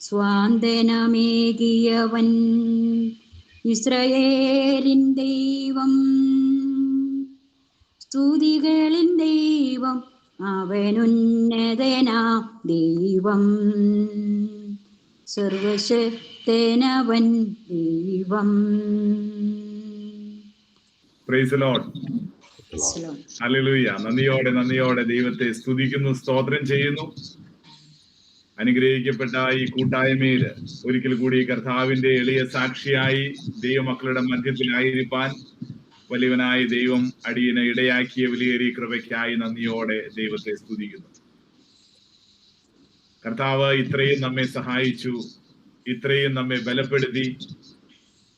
സ്വാന്തനമേകിയവൻ ഇസ്രായേലിൻ ദൈവം, സ്തുതികളിൻ ദൈവം, അവനുന്നതനാ ദൈവം, സർവശക്തനവൻ ദൈവം. Praise the Lord. ഹല്ലേലൂയ. നന്ദിയോടെ ദൈവത്തെ സ്തുതിക്കുന്നു, സ്തോത്രം ചെയ്യുന്നു. അനുഗ്രഹിക്കപ്പെട്ട ഈ കൂട്ടായ്മയിൽ ഒരിക്കൽ കൂടി കർത്താവിന്റെ എളിയ സാക്ഷിയായി ദൈവമക്കളുടെ മധ്യത്തിലായിരിക്കാൻ വലിയവനായ ദൈവം അടിയനെ ഇടയാക്കിയ വലിയേറിയ കൃപയ്ക്കായി നന്ദിയോടെ ദൈവത്തെ സ്തുതിക്കുന്നു. കർത്താവ് ഇത്രയും നമ്മെ സഹായിച്ചു, ഇത്രയും നമ്മെ ബലപ്പെടുത്തി,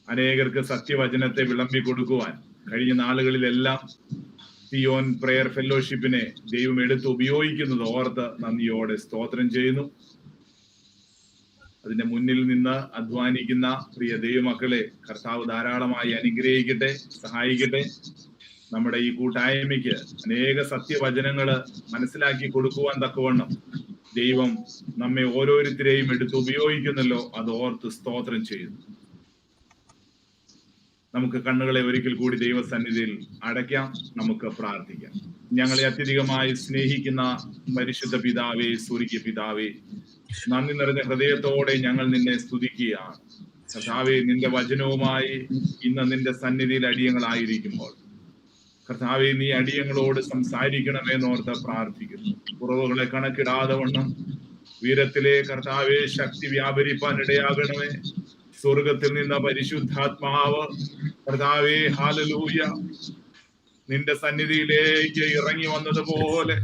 അനേകർക്ക് സത്യവചനത്തെ വിളമ്പി കൊടുക്കുവാൻ കഴിഞ്ഞ നാളുകളിലെല്ലാം സിയോൻ പ്രയർ ഫെലോഷിപ്പിനെ ദൈവം എടുത്ത് ഉപയോഗിക്കുന്നത് ഓർത്ത് നന്ദിയോടെ സ്തോത്രം ചെയ്യുന്നു. അതിന്റെ മുന്നിൽ നിന്ന് അധ്വാനിക്കുന്ന പ്രിയ ദൈവമക്കളെ കർത്താവ് ധാരാളമായി അനുഗ്രഹിക്കട്ടെ, സഹായിക്കട്ടെ. നമ്മുടെ ഈ കൂട്ടായ്മയ്ക്ക് അനേക സത്യവചനങ്ങള് മനസ്സിലാക്കി കൊടുക്കുവാൻ തക്കവണ്ണം ദൈവം നമ്മെ ഓരോരുത്തരെയും എടുത്ത് ഉപയോഗിക്കുന്നല്ലോ, അത് ഓർത്ത് സ്തോത്രം ചെയ്യുന്നു. നമുക്ക് കണ്ണുകളെ ഒരിക്കൽ കൂടി ദൈവസന്നിധിയിൽ അടയ്ക്കാം, നമുക്ക് പ്രാർത്ഥിക്കാം. ഞങ്ങളെ അത്യധികമായി സ്നേഹിക്കുന്ന പരിശുദ്ധ പിതാവേ, സ്വർഗീയ പിതാവേ, നന്ദി നിറഞ്ഞ ഹൃദയത്തോടെ ഞങ്ങൾ നിന്നെ സ്തുതിക്കുകയാണ്. കർത്താവേ, നിന്റെ വചനവുമായി ഇന്ന് നിന്റെ സന്നിധിയിൽ അടിയങ്ങളായിരിക്കുമ്പോൾ കർത്താവേ, നീ അടിയങ്ങളോട് സംസാരിക്കണമെന്നോർത്ത് പ്രാർത്ഥിക്കുന്നു. കുറവുകളെ കണക്കിടാതെ വണ്ണം വീരത്തിലെ കർത്താവേ ശക്തി വ്യാപരിപ്പാൻ ഇടയാകണമേ. സ്വർഗത്തിൽ നിന്ന പരിശുദ്ധാത്മാവ് കർത്താവേ, ഹല്ലേലൂയ, നിന്റെ സന്നിധിയിലേക്ക് ഇറങ്ങി വന്നതുപോലെ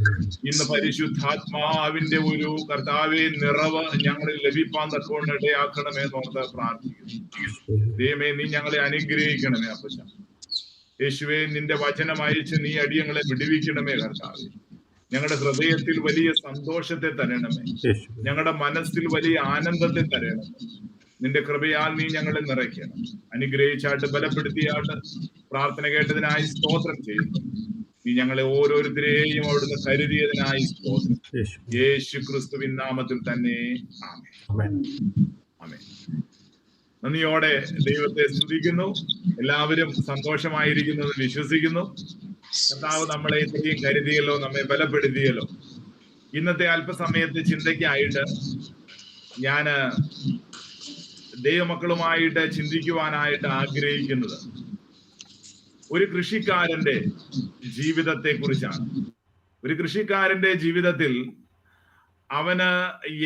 ഇന്ന് പരിശുദ്ധാത്മാവിന്റെ ഒരു കർത്താവേ നിറവ് ഞങ്ങളിൽ ലഭിപ്പാൻ തക്കവണ്ണം ഇടയാക്കണമെന്നോർത്ത് പ്രാർത്ഥിക്കുന്നു. ദൈവമേ, നീ ഞങ്ങളെ അനുഗ്രഹിക്കണമേ. അപ്പച്ച യേശുവേ, നിന്റെ വചനം അയച്ച് നീ അടിയങ്ങളെ വിടുവിക്കണമേ. കർത്താവേ, ഞങ്ങളുടെ ഹൃദയത്തിൽ വലിയ സന്തോഷത്തെ തരണമേ, ഞങ്ങളുടെ മനസ്സിൽ വലിയ ആനന്ദത്തെ തരണമേ. നിന്റെ കൃപയാൽ നീ ഞങ്ങളെ നിറയ്ക്കണം. അനുഗ്രഹിച്ചാട്ട് ബലപ്പെടുത്തിയാട്ട് പ്രാർത്ഥന കേട്ടതിനായി സ്തോത്രം ചെയ്യുന്നു. നീ ഞങ്ങളെ ഓരോരുത്തരെയും അവിടുന്ന് കരുതിയതിനായി സ്തോത്രം. യേശു ക്രിസ്തുവിൻ നാമത്തിൽ തന്നെ ആമേൻ. ആമേൻ. നന്ദിയോടെ ദൈവത്തെ സ്തുതിക്കുന്നു. എല്ലാവരും സന്തോഷമായിരിക്കുന്നു എന്ന് വിശ്വസിക്കുന്നു. കർത്താവ് നമ്മളെ ഇത്രയും കരുതിയല്ലോ, നമ്മെ ബലപ്പെടുത്തിയല്ലോ. ഇന്നത്തെ അല്പസമയത്ത് ചിന്തയ്ക്കായിട്ട് ഞാന് ദൈവമക്കളുമായിട്ട് ചിന്തിക്കുവാനായിട്ട് ആഗ്രഹിക്കുന്നത് ഒരു കൃഷിക്കാരന്റെ ജീവിതത്തെ കുറിച്ചാണ്. ഒരു കൃഷിക്കാരന്റെ ജീവിതത്തിൽ അവന്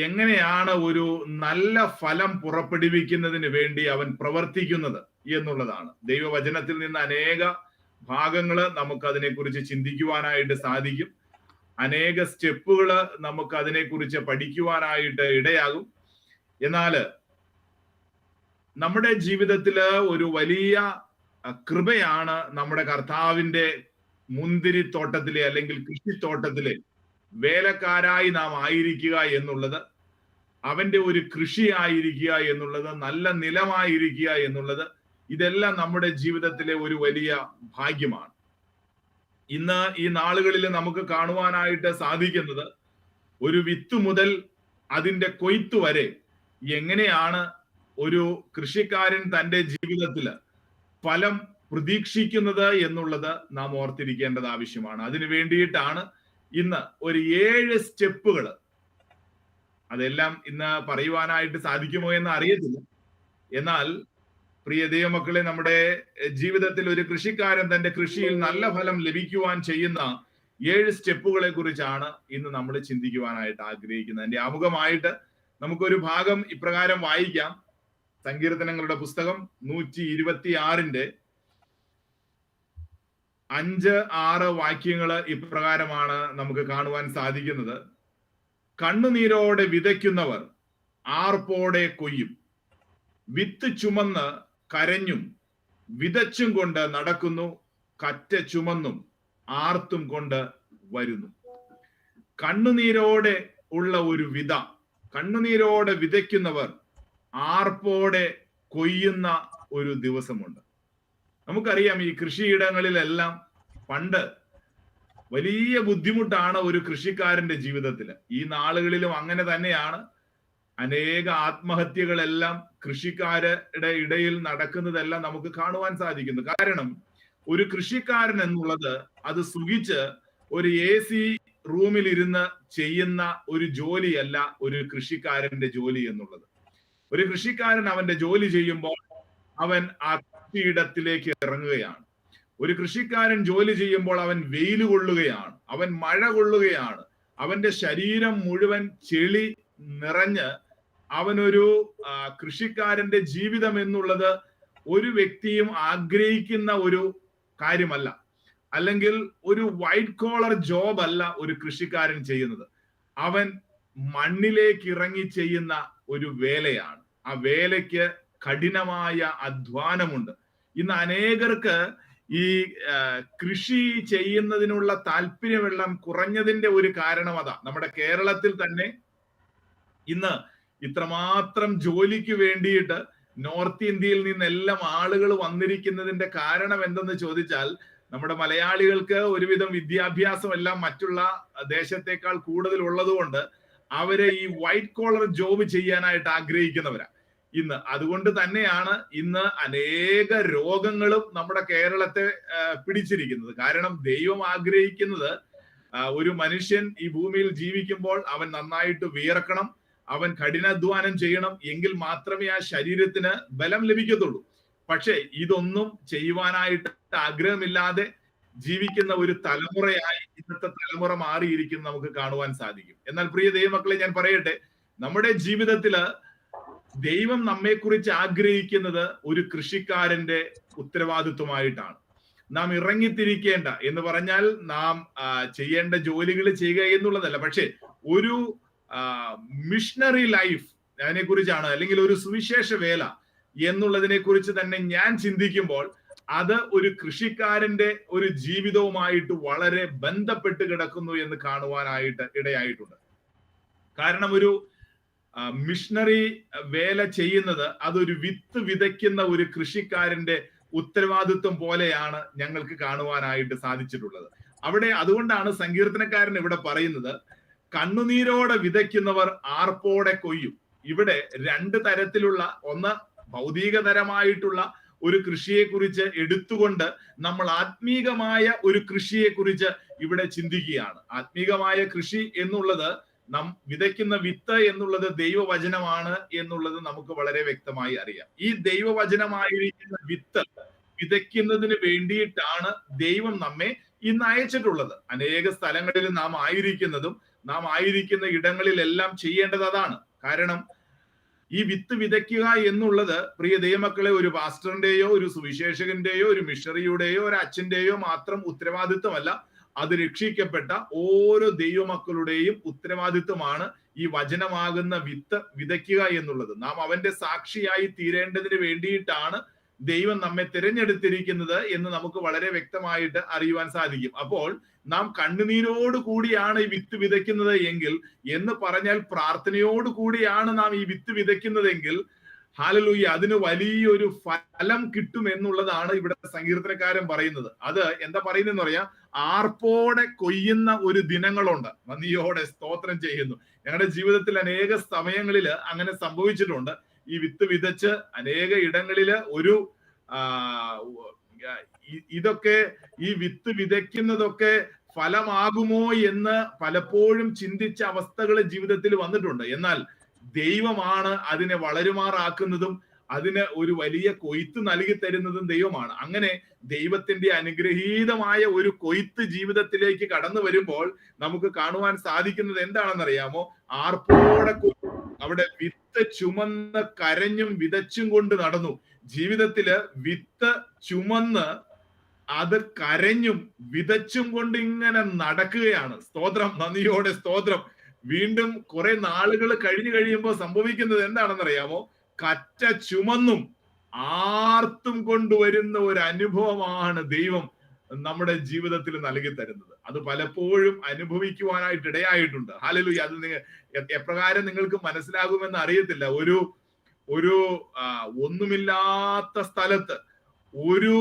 എങ്ങനെയാണ് ഒരു നല്ല ഫലം പുറപ്പെടുവിക്കുന്നതിന് വേണ്ടി അവൻ പ്രവർത്തിക്കുന്നത് എന്നുള്ളതാണ്. ദൈവവചനത്തിൽ നിന്ന് അനേക ഭാഗങ്ങള് നമുക്ക് അതിനെക്കുറിച്ച് ചിന്തിക്കുവാനായിട്ട് സാധിക്കും. അനേക സ്റ്റെപ്പുകള് നമുക്ക് അതിനെക്കുറിച്ച് പഠിക്കുവാനായിട്ട് ഇടയാകും. എന്നാല് നമ്മുടെ ജീവിതത്തില് ഒരു വലിയ കൃപയാണ് നമ്മുടെ കർത്താവിന്റെ മുന്തിരിത്തോട്ടത്തിലെ അല്ലെങ്കിൽ കൃഷിത്തോട്ടത്തിലെ വേലക്കാരായി നാം ആയിരിക്കുക എന്നുള്ളത്, അവന്റെ ഒരു കൃഷിയായിരിക്കുക എന്നുള്ളത്, നല്ല നിലമായിരിക്കുക എന്നുള്ളത്, ഇതെല്ലാം നമ്മുടെ ജീവിതത്തിലെ ഒരു വലിയ ഭാഗ്യമാണ്. ഇന്ന് ഈ നാളുകളിൽ നമുക്ക് കാണുവാനായിട്ട് സാധിക്കുന്നത് ഒരു വിത്ത് മുതൽ അതിന്റെ കൊയ്ത്ത് വരെ എങ്ങനെയാണ് ഒരു കൃഷിക്കാരൻ തന്റെ ജീവിതത്തിൽ ഫലം പ്രതീക്ഷിക്കുന്നത് എന്നുള്ളത് നാം ഓർത്തിരിക്കേണ്ടത് ആവശ്യമാണ്. അതിനു വേണ്ടിയിട്ടാണ് ഇന്ന് ഒരു 7 സ്റ്റെപ്പുകൾ, അതെല്ലാം ഇന്ന് പറയുവാനായിട്ട് സാധിക്കുമോ എന്ന് അറിയത്തില്ല. എന്നാൽ പ്രിയ ദൈവമക്കളെ, നമ്മുടെ ജീവിതത്തിൽ ഒരു കൃഷിക്കാരൻ തന്റെ കൃഷിയിൽ നല്ല ഫലം ലഭിക്കുവാൻ ചെയ്യുന്ന 7 സ്റ്റെപ്പുകളെ കുറിച്ചാണ് ഇന്ന് നമ്മൾ ചിന്തിക്കുവാനായിട്ട് ആഗ്രഹിക്കുന്നത്. അതിന്റെ ആമുഖമായിട്ട് നമുക്കൊരു ഭാഗം ഇപ്രകാരം വായിക്കാം. സങ്കീർത്തനങ്ങളുടെ പുസ്തകം 126 5-6 വാക്യങ്ങള് ഇപ്രകാരമാണ് നമുക്ക് കാണുവാൻ സാധിക്കുന്നത്. കണ്ണുനീരോടെ വിതയ്ക്കുന്നവർ ആർപ്പോടെ കൊയ്യും, വിത്ത് ചുമന്ന് കരഞ്ഞും വിതച്ചും കൊണ്ട് നടക്കുന്നു, കറ്റ ചുമന്നും ആർത്തും കൊണ്ട് വരുന്നു. കണ്ണുനീരോടെ ഉള്ള ഒരു വിത, കണ്ണുനീരോടെ വിതയ്ക്കുന്നവർ ആർപ്പോടെ കൊയ്യുന്ന ഒരു ദിവസമുണ്ട്. നമുക്കറിയാം, ഈ കൃഷിയിടങ്ങളിലെല്ലാം പണ്ട് വലിയ ബുദ്ധിമുട്ടാണ് ഒരു കൃഷിക്കാരന്റെ ജീവിതത്തിൽ. ഈ നാളുകളിലും അങ്ങനെ തന്നെയാണ്. അനേക ആത്മഹത്യകളെല്ലാം കൃഷിക്കാരുടെ ഇടയിൽ നടക്കുന്നതെല്ലാം നമുക്ക് കാണുവാൻ സാധിക്കുന്നു. കാരണം ഒരു കൃഷിക്കാരൻ എന്നുള്ളത് അത് സുഖിച്ച് ഒരു AC റൂമിൽ ഇരുന്ന് ചെയ്യുന്ന ഒരു ജോലിയല്ല ഒരു കൃഷിക്കാരന്റെ ജോലി എന്നുള്ളത്. ഒരു കൃഷിക്കാരൻ അവന്റെ ജോലി ചെയ്യുമ്പോൾ അവൻ ആ കൃഷിയിടത്തിലേക്ക് ഇറങ്ങുകയാണ്. ഒരു കൃഷിക്കാരൻ ജോലി ചെയ്യുമ്പോൾ അവൻ വെയിൽ കൊള്ളുകയാണ്, അവൻ മഴ കൊള്ളുകയാണ്, അവന്റെ ശരീരം മുഴുവൻ ചെളി നിറഞ്ഞ് അവനൊരു കൃഷിക്കാരന്റെ ജീവിതം എന്നുള്ളത് ഒരു വ്യക്തിയും ആഗ്രഹിക്കുന്ന ഒരു കാര്യമല്ല. അല്ലെങ്കിൽ ഒരു വൈറ്റ് കോളർ ജോബ് അല്ല ഒരു കൃഷിക്കാരൻ ചെയ്യുന്നത്. അവൻ മണ്ണിലേക്ക് ഇറങ്ങി ചെയ്യുന്ന ഒരു വേലയാണ്. ആ വേലയ്ക്ക് കഠിനമായ അധ്വാനമുണ്ട്. ഇന്ന് അനേകർക്ക് ഈ കൃഷി ചെയ്യുന്നതിനുള്ള താല്പര്യമെല്ലാം കുറഞ്ഞതിന്റെ ഒരു കാരണം അതാ. നമ്മുടെ കേരളത്തിൽ തന്നെ ഇന്ന് ഇത്രമാത്രം ജോലിക്ക് വേണ്ടിയിട്ട് നോർത്ത് ഇന്ത്യയിൽ നിന്നെല്ലാം ആളുകൾ വന്നിരിക്കുന്നതിന്റെ കാരണം എന്തെന്ന് ചോദിച്ചാൽ, നമ്മുടെ മലയാളികൾക്ക് ഒരുവിധം വിദ്യാഭ്യാസം എല്ലാം മറ്റുള്ള ദേശത്തേക്കാൾ കൂടുതൽ ഉള്ളതുകൊണ്ട് അവരെ ഈ വൈറ്റ് കോളർ ജോബ് ചെയ്യാനായിട്ട് ആഗ്രഹിക്കുന്നവരാ ഇന്ന്. അതുകൊണ്ട് തന്നെയാണ് ഇന്ന് അനേക രോഗങ്ങളും നമ്മുടെ കേരളത്തെ പിടിച്ചിരിക്കുന്നത്. കാരണം ദൈവം ആഗ്രഹിക്കുന്നത് ഒരു മനുഷ്യൻ ഈ ഭൂമിയിൽ ജീവിക്കുമ്പോൾ അവൻ നന്നായിട്ട് വിയർക്കണം, അവൻ കഠിനാധ്വാനം ചെയ്യണം, എങ്കിൽ മാത്രമേ ആ ശരീരത്തിന് ബലം ലഭിക്കത്തുള്ളൂ. പക്ഷെ ഇതൊന്നും ചെയ്യുവാനായിട്ട് ആഗ്രഹമില്ലാതെ ജീവിക്കുന്ന ഒരു തലമുറയായി ഇന്നത്തെ തലമുറ മാറിയിരിക്കുന്ന നമുക്ക് കാണുവാൻ സാധിക്കും. എന്നാൽ പ്രിയ ദൈവമക്കളെ, ഞാൻ പറയട്ടെ, നമ്മുടെ ജീവിതത്തില് ദൈവം നമ്മെക്കുറിച്ച് ആഗ്രഹിക്കുന്നത് ഒരു കൃഷിക്കാരന്റെ ഉത്തരവാദിത്വമായിട്ടാണ്. നാം ഇറങ്ങിത്തിരിക്കേണ്ട എന്ന് പറഞ്ഞാൽ നാം ചെയ്യേണ്ട ജോലികൾ ചെയ്യുക എന്നുള്ളതല്ല, പക്ഷെ ഒരു മിഷണറി ലൈഫ് അതിനെക്കുറിച്ചാണ്, അല്ലെങ്കിൽ ഒരു സുവിശേഷ വേല എന്നുള്ളതിനെ കുറിച്ച് തന്നെ ഞാൻ ചിന്തിക്കുമ്പോൾ അത് ഒരു കൃഷിക്കാരന്റെ ഒരു ജീവിതവുമായിട്ട് വളരെ ബന്ധപ്പെട്ട് കിടക്കുന്നു എന്ന് കാണുവാനായിട്ട് ഇടയായിട്ടുണ്ട്. കാരണം ഒരു മിഷണറി വേല ചെയ്യുന്നത് അതൊരു വിത്ത് വിതയ്ക്കുന്ന ഒരു കൃഷിക്കാരന്റെ ഉത്തരവാദിത്വം പോലെയാണ് ഞങ്ങൾക്ക് കാണുവാനായിട്ട് സാധിച്ചിട്ടുള്ളത്. അവിടെ അതുകൊണ്ടാണ് സങ്കീർത്തനക്കാരൻ ഇവിടെ പറയുന്നത്, കണ്ണുനീരോടെ വിതയ്ക്കുന്നവർ ആർപ്പോടെ കൊയ്യും. ഇവിടെ രണ്ട് തരത്തിലുള്ള, ഒന്ന് ഭൗതികതരമായിട്ടുള്ള ഒരു കൃഷിയെ കുറിച്ച് എടുത്തുകൊണ്ട് നമ്മൾ ആത്മീകമായ ഒരു കൃഷിയെ കുറിച്ച് ഇവിടെ ചിന്തിക്കുകയാണ്. ആത്മീകമായ കൃഷി എന്നുള്ളത് നാം വിതയ്ക്കുന്ന വിത്ത് എന്നുള്ളത് ദൈവവചനമാണ് എന്നുള്ളത് നമുക്ക് വളരെ വ്യക്തമായി അറിയാം. ഈ ദൈവവചനമായിരിക്കുന്ന വിത്ത് വിതയ്ക്കുന്നതിന് വേണ്ടിയിട്ടാണ് ദൈവം നമ്മെ ഇന്ന് അയച്ചിട്ടുള്ളത്. അനേക സ്ഥലങ്ങളിൽ നാം ആയിരിക്കുന്ന ഇടങ്ങളിലെല്ലാം ചെയ്യേണ്ടത് അതാണ്. കാരണം ഈ വിത്ത് വിതയ്ക്കുക എന്നുള്ളത് പ്രിയ ദൈവമക്കളെ ഒരു പാസ്റ്ററിന്റെയോ ഒരു സുവിശേഷകന്റെയോ ഒരു മിഷണറിയുടെയോ ഒരു അച്ഛന്റെയോ മാത്രം ഉത്തരവാദിത്വമല്ല. അത് രക്ഷിക്കപ്പെട്ട ഓരോ ദൈവമക്കളുടെയും ഉത്തരവാദിത്വമാണ് ഈ വചനമാകുന്ന വിത്ത് വിതയ്ക്കുക എന്നുള്ളത്. നാം അവന്റെ സാക്ഷിയായി തീരേണ്ടതിന് വേണ്ടിയിട്ടാണ് ദൈവം നമ്മെ തിരഞ്ഞെടുത്തിരിക്കുന്നത് എന്ന് നമുക്ക് വളരെ വ്യക്തമായിട്ട് അറിയുവാൻ സാധിക്കും. അപ്പോൾ നാം കണ്ണുനീരോട് കൂടിയാണ് ഈ വിത്ത് വിതയ്ക്കുന്നത് എങ്കിൽ, എന്ന് പറഞ്ഞാൽ പ്രാർത്ഥനയോട് കൂടിയാണ് നാം ഈ വിത്ത് വിതയ്ക്കുന്നതെങ്കിൽ, ഹല്ലേലൂയ, അതിന് വലിയൊരു ഫലം കിട്ടും എന്നുള്ളതാണ് ഇവിടെ സങ്കീർത്തനക്കാരൻ പറയുന്നത്. അത് എന്താ പറയുന്നതെന്ന് പറയാം, ആർപ്പോടെ കൊയ്യുന്ന ഒരു ദിനങ്ങളുണ്ട്. നന്ദിയോടെ സ്തോത്രം ചെയ്യുന്നു. ഞങ്ങളുടെ ജീവിതത്തിൽ അനേക സമയങ്ങളിൽ അങ്ങനെ സംഭവിച്ചിട്ടുണ്ട്. ഈ വിത്ത് വിതച്ച് അനേക ഇടങ്ങളില് ഒരു ഇതൊക്കെ ഈ വിത്ത് വിതയ്ക്കുന്നതൊക്കെ ഫലമാകുമോ എന്ന് പലപ്പോഴും ചിന്തിച്ച അവസ്ഥകൾ ജീവിതത്തിൽ വന്നിട്ടുണ്ട്. എന്നാൽ ദൈവമാണ് അതിനെ വളരുമാറാക്കുന്നതും അതിന് ഒരു വലിയ കൊയ്ത്ത് നൽകി തരുന്നതും ദൈവമാണ്. അങ്ങനെ ദൈവത്തിന്റെ അനുഗ്രഹീതമായ ഒരു കൊയ്ത്ത് ജീവിതത്തിലേക്ക് കടന്നു വരുമ്പോൾ നമുക്ക് കാണുവാൻ സാധിക്കുന്നത് എന്താണെന്നറിയാമോ? ആർപ്പോടെ അവിടെ വിത്ത് ചുമന്ന് കരഞ്ഞും വിതച്ചും കൊണ്ട് നടന്നു. ജീവിതത്തില് വിത്ത് ചുമന്ന് അത് കരഞ്ഞും വിതച്ചും കൊണ്ട് ഇങ്ങനെ നടക്കുകയാണ്. സ്തോത്രം, നന്ദിയോടെ സ്തോത്രം. വീണ്ടും കുറെ നാളുകൾ കഴിഞ്ഞു കഴിയുമ്പോൾ സംഭവിക്കുന്നത് എന്താണെന്നറിയാമോ? കറ്റ ചുമന്നും ആർത്തും കൊണ്ടുവരുന്ന ഒരു അനുഭവമാണ് ദൈവം നമ്മുടെ ജീവിതത്തിൽ നൽകി തരുന്നത്. അത് പലപ്പോഴും അനുഭവിക്കുവാനായിട്ട് ഇടയായിട്ടുണ്ട്. ഹല്ലേലൂയ. അത് എപ്രകാരം നിങ്ങൾക്ക് മനസ്സിലാകുമെന്ന് അറിയത്തില്ല. ഒരു ഒന്നുമില്ലാത്ത സ്ഥലത്ത്, ഒരു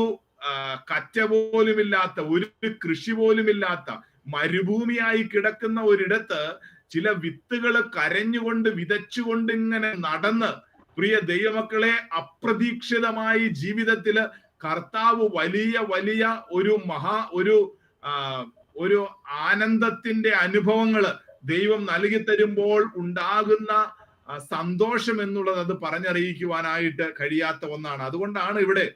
കറ്റ പോലുമില്ലാത്ത, ഒരു കൃഷി പോലുമില്ലാത്ത മരുഭൂമിയായി കിടക്കുന്ന ഒരിടത്ത് ചില വിത്തുകൾ കരഞ്ഞുകൊണ്ട് വിതച്ചുകൊണ്ട് ഇങ്ങനെ നടന്ന് പ്രിയ ദൈവമക്കളെ അപ്രതീക്ഷിതമായി ജീവിതത്തില് കർത്താവ് വലിയ വലിയ ഒരു ആനന്ദത്തിന്റെ അനുഭവങ്ങള് ദൈവം നൽകി തരുമ്പോൾ ഉണ്ടാകുന്ന സന്തോഷം എന്നുള്ളത് അത് പറഞ്ഞറിയിക്കുവാനായിട്ട് കഴിയാത്ത ഒന്നാണ്. അതുകൊണ്ടാണ് ഇവിടെ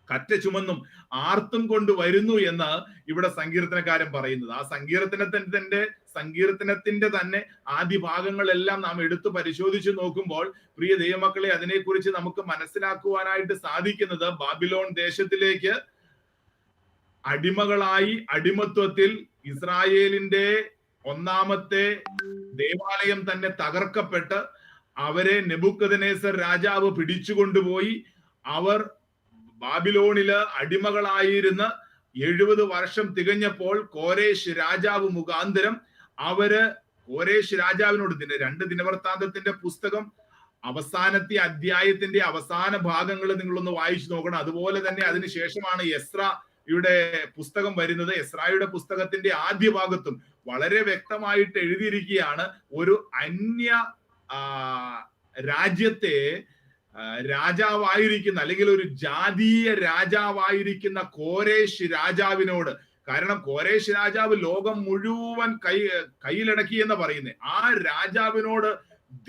കറ്റ ചുമന്നും ആർത്തും കൊണ്ട് വരുന്നു എന്ന് ഇവിടെ സങ്കീർത്തനക്കാരൻ പറയുന്നത്. ആ സങ്കീർത്തനത്തിന്റെ തന്നെ ആദ്യ ഭാഗങ്ങളെല്ലാം നാം എടുത്തു പരിശോധിച്ച് നോക്കുമ്പോൾ പ്രിയ ദൈവമക്കളെ അതിനെക്കുറിച്ച് നമുക്ക് മനസ്സിലാക്കുവാനായിട്ട് സാധിക്കുന്നത്, ബാബിലോൺ ദേശത്തിലേക്ക് അടിമകളായി അടിമത്വത്തിൽ ഇസ്രായേലിന്റെ ഒന്നാമത്തെ ദേവാലയം തന്നെ തകർക്കപ്പെട്ട് അവരെ നെബൂഖദ്നേസർ രാജാവ് പിടിച്ചുകൊണ്ടുപോയി അവർ ബാബിലോണില് അടിമകളായിരുന്ന 70 വർഷം തികഞ്ഞപ്പോൾ കോരേശ് രാജാവ് മുഖാന്തരം അവര് കോരേശ് രാജാവിനോട് 2 ദിനവൃത്താന്തത്തിന്റെ പുസ്തകം അവസാനത്തെ അധ്യായത്തിന്റെ അവസാന ഭാഗങ്ങൾ നിങ്ങളൊന്ന് വായിച്ചു നോക്കണം. അതുപോലെ തന്നെ അതിനുശേഷമാണ് എസ്രായുടെ പുസ്തകം വരുന്നത്. എസ്രായുടെ പുസ്തകത്തിന്റെ ആദ്യ ഭാഗത്തും വളരെ വ്യക്തമായിട്ട് എഴുതിയിരിക്കുകയാണ്, ഒരു അന്യ രാജ്യത്തെ രാജാവായിരിക്കുന്ന അല്ലെങ്കിൽ ഒരു ജാതീയ രാജാവായിരിക്കുന്ന കോരേശ് രാജാവിനോട്, കാരണം കോരേശ് രാജാവ് ലോകം മുഴുവൻ കയ്യിലടക്കി എന്ന് പറയുന്നത്, ആ രാജാവിനോട്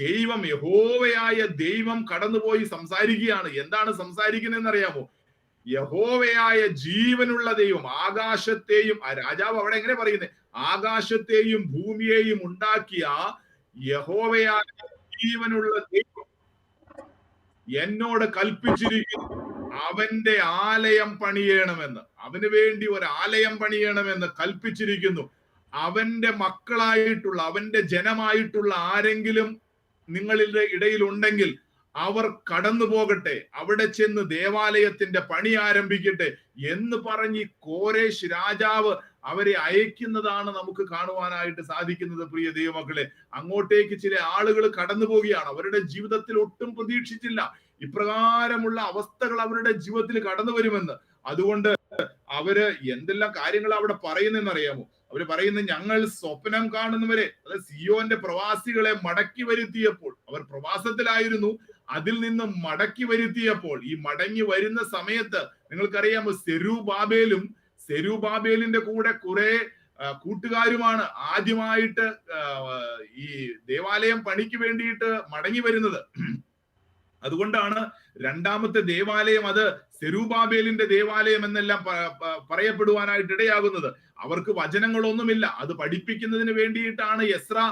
ദൈവം, യഹോവയായ ദൈവം കടന്നുപോയി സംസാരിക്കുകയാണ്. എന്താണ് സംസാരിക്കുന്നതെന്ന് അറിയാമോ? യഹോവയായ ജീവനുള്ള ദൈവം, ആകാശത്തെയും, ആ രാജാവ് അവിടെ എങ്ങനെ പറയുന്നത്, ആകാശത്തെയും ഭൂമിയെയും ഉണ്ടാക്കിയ യഹോവയായ ജീവനുള്ള ദൈവം എന്നോട് കൽപ്പിച്ചിരിക്കുന്നു അവന്റെ ആലയം പണിയണമെന്ന്, അവന് വേണ്ടി ഒരു ആലയം പണിയണമെന്ന് കൽപ്പിച്ചിരിക്കുന്നു. അവന്റെ മക്കളായിട്ടുള്ള, അവന്റെ ജനമായിട്ടുള്ള ആരെങ്കിലും നിങ്ങളുടെ ഇടയിൽ ഉണ്ടെങ്കിൽ അവർ കടന്നു പോകട്ടെ, അവിടെ ചെന്ന് ദേവാലയത്തിന്റെ പണി ആരംഭിക്കട്ടെ എന്ന് പറഞ്ഞ് കോരേശ് രാജാവ് അവരെ അയക്കുന്നതാണ് നമുക്ക് കാണുവാനായിട്ട് സാധിക്കുന്നത്. പ്രിയ ദൈവമക്കളെ, അങ്ങോട്ടേക്ക് ചില ആളുകൾ കടന്നു പോവുകയാണ്. അവരുടെ ജീവിതത്തിൽ ഒട്ടും പ്രതീക്ഷിച്ചില്ല ഇപ്രകാരമുള്ള അവസ്ഥകൾ അവരുടെ ജീവിതത്തിൽ കടന്നു വരുമെന്ന്. അതുകൊണ്ട് അവര് എന്തെല്ലാം കാര്യങ്ങൾ അവിടെ പറയുന്നതെന്നറിയാമോ? അവര് പറയുന്നത്, ഞങ്ങൾ സ്വപ്നം കാണുന്നവരെ, അതായത് സിയോന്റെ പ്രവാസികളെ മടക്കി വരുത്തിയപ്പോൾ, അവർ പ്രവാസത്തിലായിരുന്നു, അതിൽ നിന്ന് മടക്കി വരുത്തിയപ്പോൾ, ഈ മടങ്ങി വരുന്ന സമയത്ത് നിങ്ങൾക്കറിയാമോ, സെരുബാബേലിന്റെ കൂടെ കുറെ കൂട്ടുകാരുമാണ് ആദ്യമായിട്ട് ഈ ദേവാലയം പണിക്ക് വേണ്ടിയിട്ട് മടങ്ങി വരുന്നത്. അതുകൊണ്ടാണ് രണ്ടാമത്തെ ദേവാലയം അത് സെരുബാബേലിന്റെ ദേവാലയം എന്നെല്ലാം പറയപ്പെടുവാനായിട്ട് ഇടയാകുന്നത്. അവർക്ക് വചനങ്ങളൊന്നുമില്ല, അത് പഠിപ്പിക്കുന്നതിന് വേണ്ടിയിട്ടാണ് എസ്രാ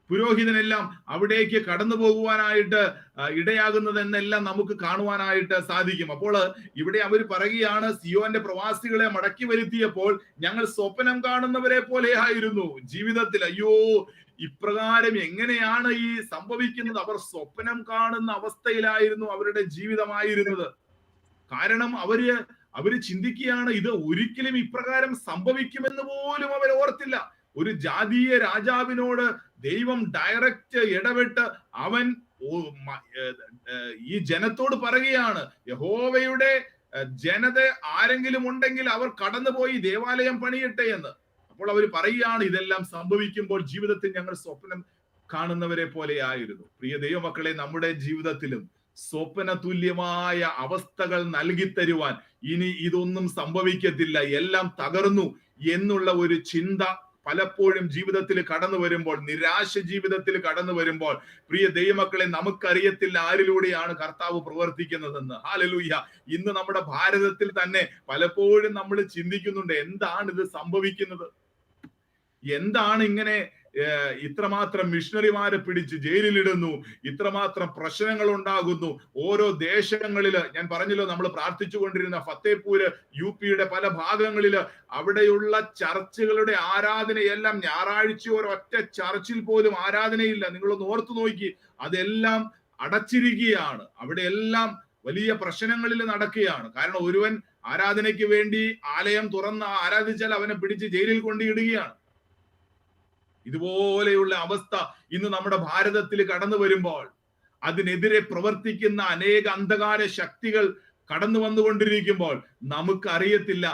പുരോഹിതനെല്ലാം അവിടേക്ക് കടന്നു പോകുവാനായിട്ട് ഇടയാകുന്നത് എന്നെല്ലാം നമുക്ക് കാണുവാനായിട്ട് സാധിക്കും. അപ്പോൾ ഇവിടെ അവർ പറയുകയാണ്, സിയോന്റെ പ്രവാസികളെ മടക്കി വരുത്തിയപ്പോൾ ഞങ്ങൾ സ്വപ്നം കാണുന്നവരെ പോലെ ആയിരുന്നു ജീവിതത്തിൽ. അയ്യോ, ഇപ്രകാരം എങ്ങനെയാണ് ഈ സംഭവിക്കുന്നത്? അവർ സ്വപ്നം കാണുന്ന അവസ്ഥയിലായിരുന്നു അവരുടെ ജീവിതമായിരുന്നത്. കാരണം അവര് ചിന്തിക്കുകയാണ്, ഇത് ഒരിക്കലും ഇപ്രകാരം സംഭവിക്കുമെന്ന് പോലും അവർ ഓർത്തില്ല. ഒരു ജാതീയ രാജാവിനോട് ദൈവം ഡയറക്റ്റ് ഇടപെട്ട് അവൻ ഈ ജനത്തോട് പറയുകയാണ്, യഹോവയുടെ ജനത ആരെങ്കിലും ഉണ്ടെങ്കിൽ അവർ കടന്നുപോയി ദേവാലയം പണിയട്ടെ എന്ന്. അപ്പോൾ അവർ പറയുകയാണ്, ഇതെല്ലാം സംഭവിക്കുമ്പോൾ ജീവിതത്തിൽ ഞങ്ങൾ സ്വപ്നം കാണുന്നവരെ പോലെ ആയിരുന്നു. പ്രിയ ദൈവമക്കളെ, നമ്മുടെ ജീവിതത്തിലും സ്വപ്ന തുല്യമായ അവസ്ഥകൾ നൽകി തരുവാൻ ഇനി ഇതൊന്നും സംഭവിക്കത്തില്ല, എല്ലാം തകർന്നു എന്നുള്ള ഒരു ചിന്ത പലപ്പോഴും ജീവിതത്തിൽ കടന്നു വരുമ്പോൾ, നിരാശ ജീവിതത്തിൽ കടന്നു വരുമ്പോൾ, പ്രിയ ദൈവമക്കളെ, നമുക്കറിയത്തില്ല ആരിലൂടെയാണ് കർത്താവ് പ്രവർത്തിക്കുന്നതെന്ന്. ഹല്ലേലൂയ. ഇന്ന് നമ്മുടെ ഭാരതത്തിൽ തന്നെ പലപ്പോഴും നമ്മൾ ചിന്തിക്കുന്നുണ്ട്, എന്താണ് ഇത് സംഭവിക്കുന്നത്? എന്താണ് ഇങ്ങനെ ഇത്രമാത്രം മിഷണറിമാരെ പിടിച്ച് ജയിലിലിടുന്നു, ഇത്രമാത്രം പ്രശ്നങ്ങൾ ഉണ്ടാകുന്നു ഓരോ ദേശങ്ങളില്. ഞാൻ പറഞ്ഞല്ലോ, നമ്മൾ പ്രാർത്ഥിച്ചു കൊണ്ടിരുന്ന ഫത്തേപൂര്, UP-യുടെ പല ഭാഗങ്ങളില് അവിടെയുള്ള ചർച്ചുകളുടെ ആരാധനയെല്ലാം ഞായറാഴ്ച ഒരൊറ്റ ചർച്ചിൽ പോലും ആരാധനയില്ല. നിങ്ങളൊന്ന് ഓർത്തു നോക്കി, അതെല്ലാം അടച്ചിരിക്കുകയാണ്. അവിടെ എല്ലാം വലിയ പ്രശ്നങ്ങളിൽ നടക്കുകയാണ്. കാരണം ഒരുവൻ ആരാധനയ്ക്ക് വേണ്ടി ആലയം തുറന്ന് ആരാധിച്ചാൽ അവനെ പിടിച്ച് ജയിലിൽ കൊണ്ടിടുകയാണ്. ഇതുപോലെയുള്ള അവസ്ഥ ഇന്ന് നമ്മുടെ ഭാരതത്തിൽ കടന്നു വരുമ്പോൾ അതിനെതിരെ പ്രവർത്തിക്കുന്ന അനേക അന്ധകാര ശക്തികൾ കടന്നു വന്നുകൊണ്ടിരിക്കുമ്പോൾ നമുക്കറിയത്തില്ല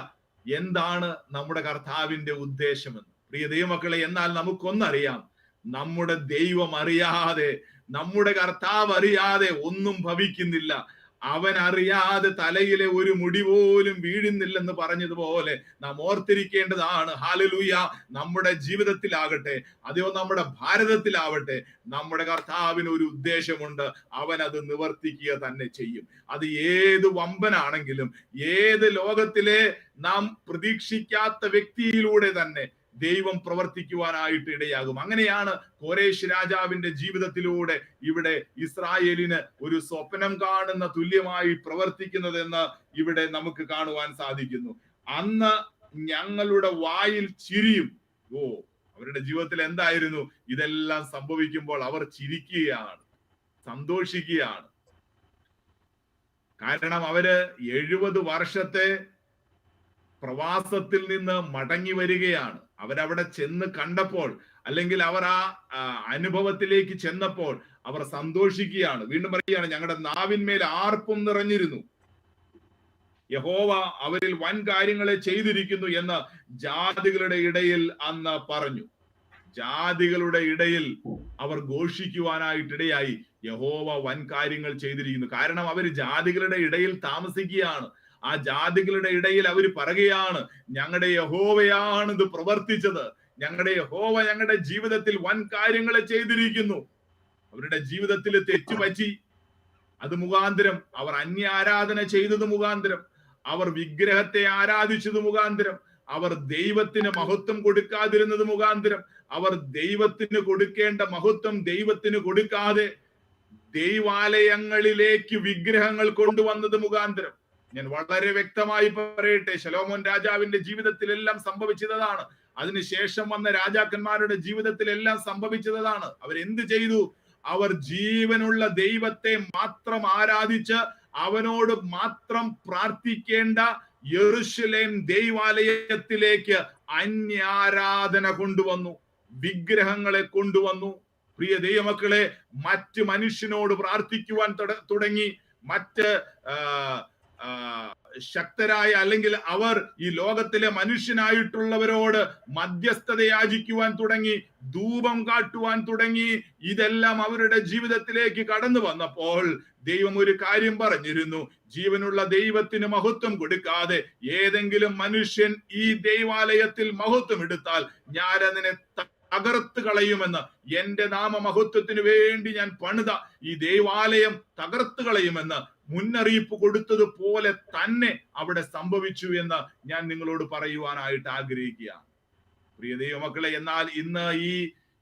എന്താണ് നമ്മുടെ കർത്താവിന്റെ ഉദ്ദേശമെന്ന്. പ്രിയ ദൈവമക്കളെ, എന്നാൽ നമുക്കൊന്നറിയാം, നമ്മുടെ ദൈവം അറിയാതെ, നമ്മുടെ കർത്താവ് അറിയാതെ ഒന്നും ഭവിക്കുന്നില്ല. അവൻ അറിയാതെ തലയിലെ ഒരു മുടി പോലും വീഴുന്നില്ലെന്ന് പറഞ്ഞതുപോലെ നാം ഓർത്തിരിക്കേണ്ടതാണ്. ഹല്ലേലൂയ. നമ്മുടെ ജീവിതത്തിലാകട്ടെ, അതെയോ നമ്മുടെ ഭാരതത്തിലാവട്ടെ, നമ്മുടെ കർത്താവിന് ഒരു ഉദ്ദേശമുണ്ട്. അവൻ അത് നിവർത്തിക്കുക തന്നെ ചെയ്യും. അത് ഏത് വമ്പനാണെങ്കിലും, ഏത് ലോകത്തിലെ നാം പ്രതീക്ഷിക്കാത്ത വ്യക്തിയിലൂടെ തന്നെ ദൈവം പ്രവർത്തിക്കുവാനായിട്ട് ഇടയാകും. അങ്ങനെയാണ് കോരേശ് രാജാവിന്റെ ജീവിതത്തിലൂടെ ഇവിടെ ഇസ്രായേലിന് ഒരു സ്വപ്നം കാണുന്ന തുല്യമായി പ്രവർത്തിക്കുന്നതെന്ന് ഇവിടെ നമുക്ക് കാണുവാൻ സാധിക്കുന്നു. അന്ന് ഞങ്ങളുടെ വായിൽ ചിരിയും. അവരുടെ ജീവിതത്തിൽ എന്തായിരുന്നു? ഇതെല്ലാം സംഭവിക്കുമ്പോൾ അവർ ചിരിക്കുകയാണ്, സന്തോഷിക്കുകയാണ്. കാരണം അവര് 70 വർഷത്തെ പ്രവാസത്തിൽ നിന്ന് മടങ്ങി വരികയാണ്. അവരവിടെ ചെന്ന് കണ്ടപ്പോൾ, അല്ലെങ്കിൽ അവർ ആ അനുഭവത്തിലേക്ക് ചെന്നപ്പോൾ അവർ സന്തോഷിക്കുകയാണ്. വീണ്ടും പറയുകയാണ്, ഞങ്ങളുടെ നാവിന്മേൽ ആർപ്പും നിറഞ്ഞിരുന്നു. യഹോവ അവരിൽ വൻ കാര്യങ്ങളെ ചെയ്തിരിക്കുന്നു എന്ന് ജാതികളുടെ ഇടയിൽ അന്ന് പറഞ്ഞു. ജാതികളുടെ ഇടയിൽ അവർ ഘോഷിക്കുവാനായിട്ടിടയായി, യഹോവ വൻ കാര്യങ്ങൾ ചെയ്തിരിക്കുന്നു. കാരണം അവർ ജാതികളുടെ ഇടയിൽ താമസിക്കുകയാണ്. ആ ജാതികളുടെ ഇടയിൽ അവർ പറയുകയാണ്, ഞങ്ങളുടെ യഹോവയാണ് ഇത് പ്രവർത്തിച്ചത്, ഞങ്ങളുടെ യഹോവ ഞങ്ങളുടെ ജീവിതത്തിൽ വൻ കാര്യങ്ങളെ ചെയ്തിരിക്കുന്നു. അവരുടെ ജീവിതത്തിൽ തെറ്റുപറ്റി. അത് മുഖാന്തരം അവർ അന്യ ആരാധന ചെയ്തത് മുഖാന്തരം, അവർ വിഗ്രഹത്തെ ആരാധിച്ചത് മുഖാന്തരം, അവർ ദൈവത്തിന് മഹത്വം കൊടുക്കാതിരുന്നത് മുഖാന്തരം, അവർ ദൈവത്തിന് കൊടുക്കേണ്ട മഹത്വം ദൈവത്തിന് കൊടുക്കാതെ ദൈവാലയങ്ങളിലേക്ക് വിഗ്രഹങ്ങൾ കൊണ്ടുവന്നത് മുഖാന്തരം. ഞാൻ വളരെ വ്യക്തമായി പറയട്ടെ, ശലോമോൻ രാജാവിന്റെ ജീവിതത്തിലെല്ലാം സംഭവിച്ചതാണ്. അതിനുശേഷം വന്ന രാജാക്കന്മാരുടെ ജീവിതത്തിലെല്ലാം സംഭവിച്ചതാണ്. അവരെന്ത് ചെയ്തു? അവർ ജീവനുള്ള ദൈവത്തെ മാത്രം ആരാധിച്ച് അവനോട് മാത്രം പ്രാർത്ഥിക്കേണ്ട യെരൂശലേം ദൈവാലയത്തിലേക്ക് അന്യാരാധന കൊണ്ടുവന്നു, വിഗ്രഹങ്ങളെ കൊണ്ടുവന്നു. പ്രിയ ദൈവമക്കളെ, മറ്റ് മനുഷ്യനോട് പ്രാർത്ഥിക്കുവാൻ തുടങ്ങി. മറ്റ് ശക്തരായ, അല്ലെങ്കിൽ അവർ ഈ ലോകത്തിലെ മനുഷ്യനായിട്ടുള്ളവരോട് മധ്യസ്ഥത യാചിക്കുവാൻ തുടങ്ങി, ധൂപം കാട്ടുവാൻ തുടങ്ങി. ഇതെല്ലാം അവരുടെ ജീവിതത്തിലേക്ക് കടന്നു വന്നപ്പോൾ ദൈവം ഒരു കാര്യം പറഞ്ഞിരുന്നു, ജീവനുള്ള ദൈവത്തിന് മഹത്വം കൊടുക്കാതെ ഏതെങ്കിലും മനുഷ്യൻ ഈ ദൈവാലയത്തിൽ മഹത്വം എടുത്താൽ ഞാൻ അതിനെ തകർത്ത് കളയുമെന്ന്, എന്റെ നാമമഹത്വത്തിന് വേണ്ടി ഞാൻ പണിത ഈ ദൈവാലയം തകർത്ത് കളയുമെന്ന് മുന്നറിയിപ്പ് കൊടുത്തതുപോലെ തന്നെ അവിടെ സംഭവിച്ചു എന്ന് ഞാൻ നിങ്ങളോട് പറയുവാനായിട്ട് ആഗ്രഹിക്കുകയാണ്. പ്രിയ ദൈവമക്കളെ, എന്നാൽ ഇന്ന്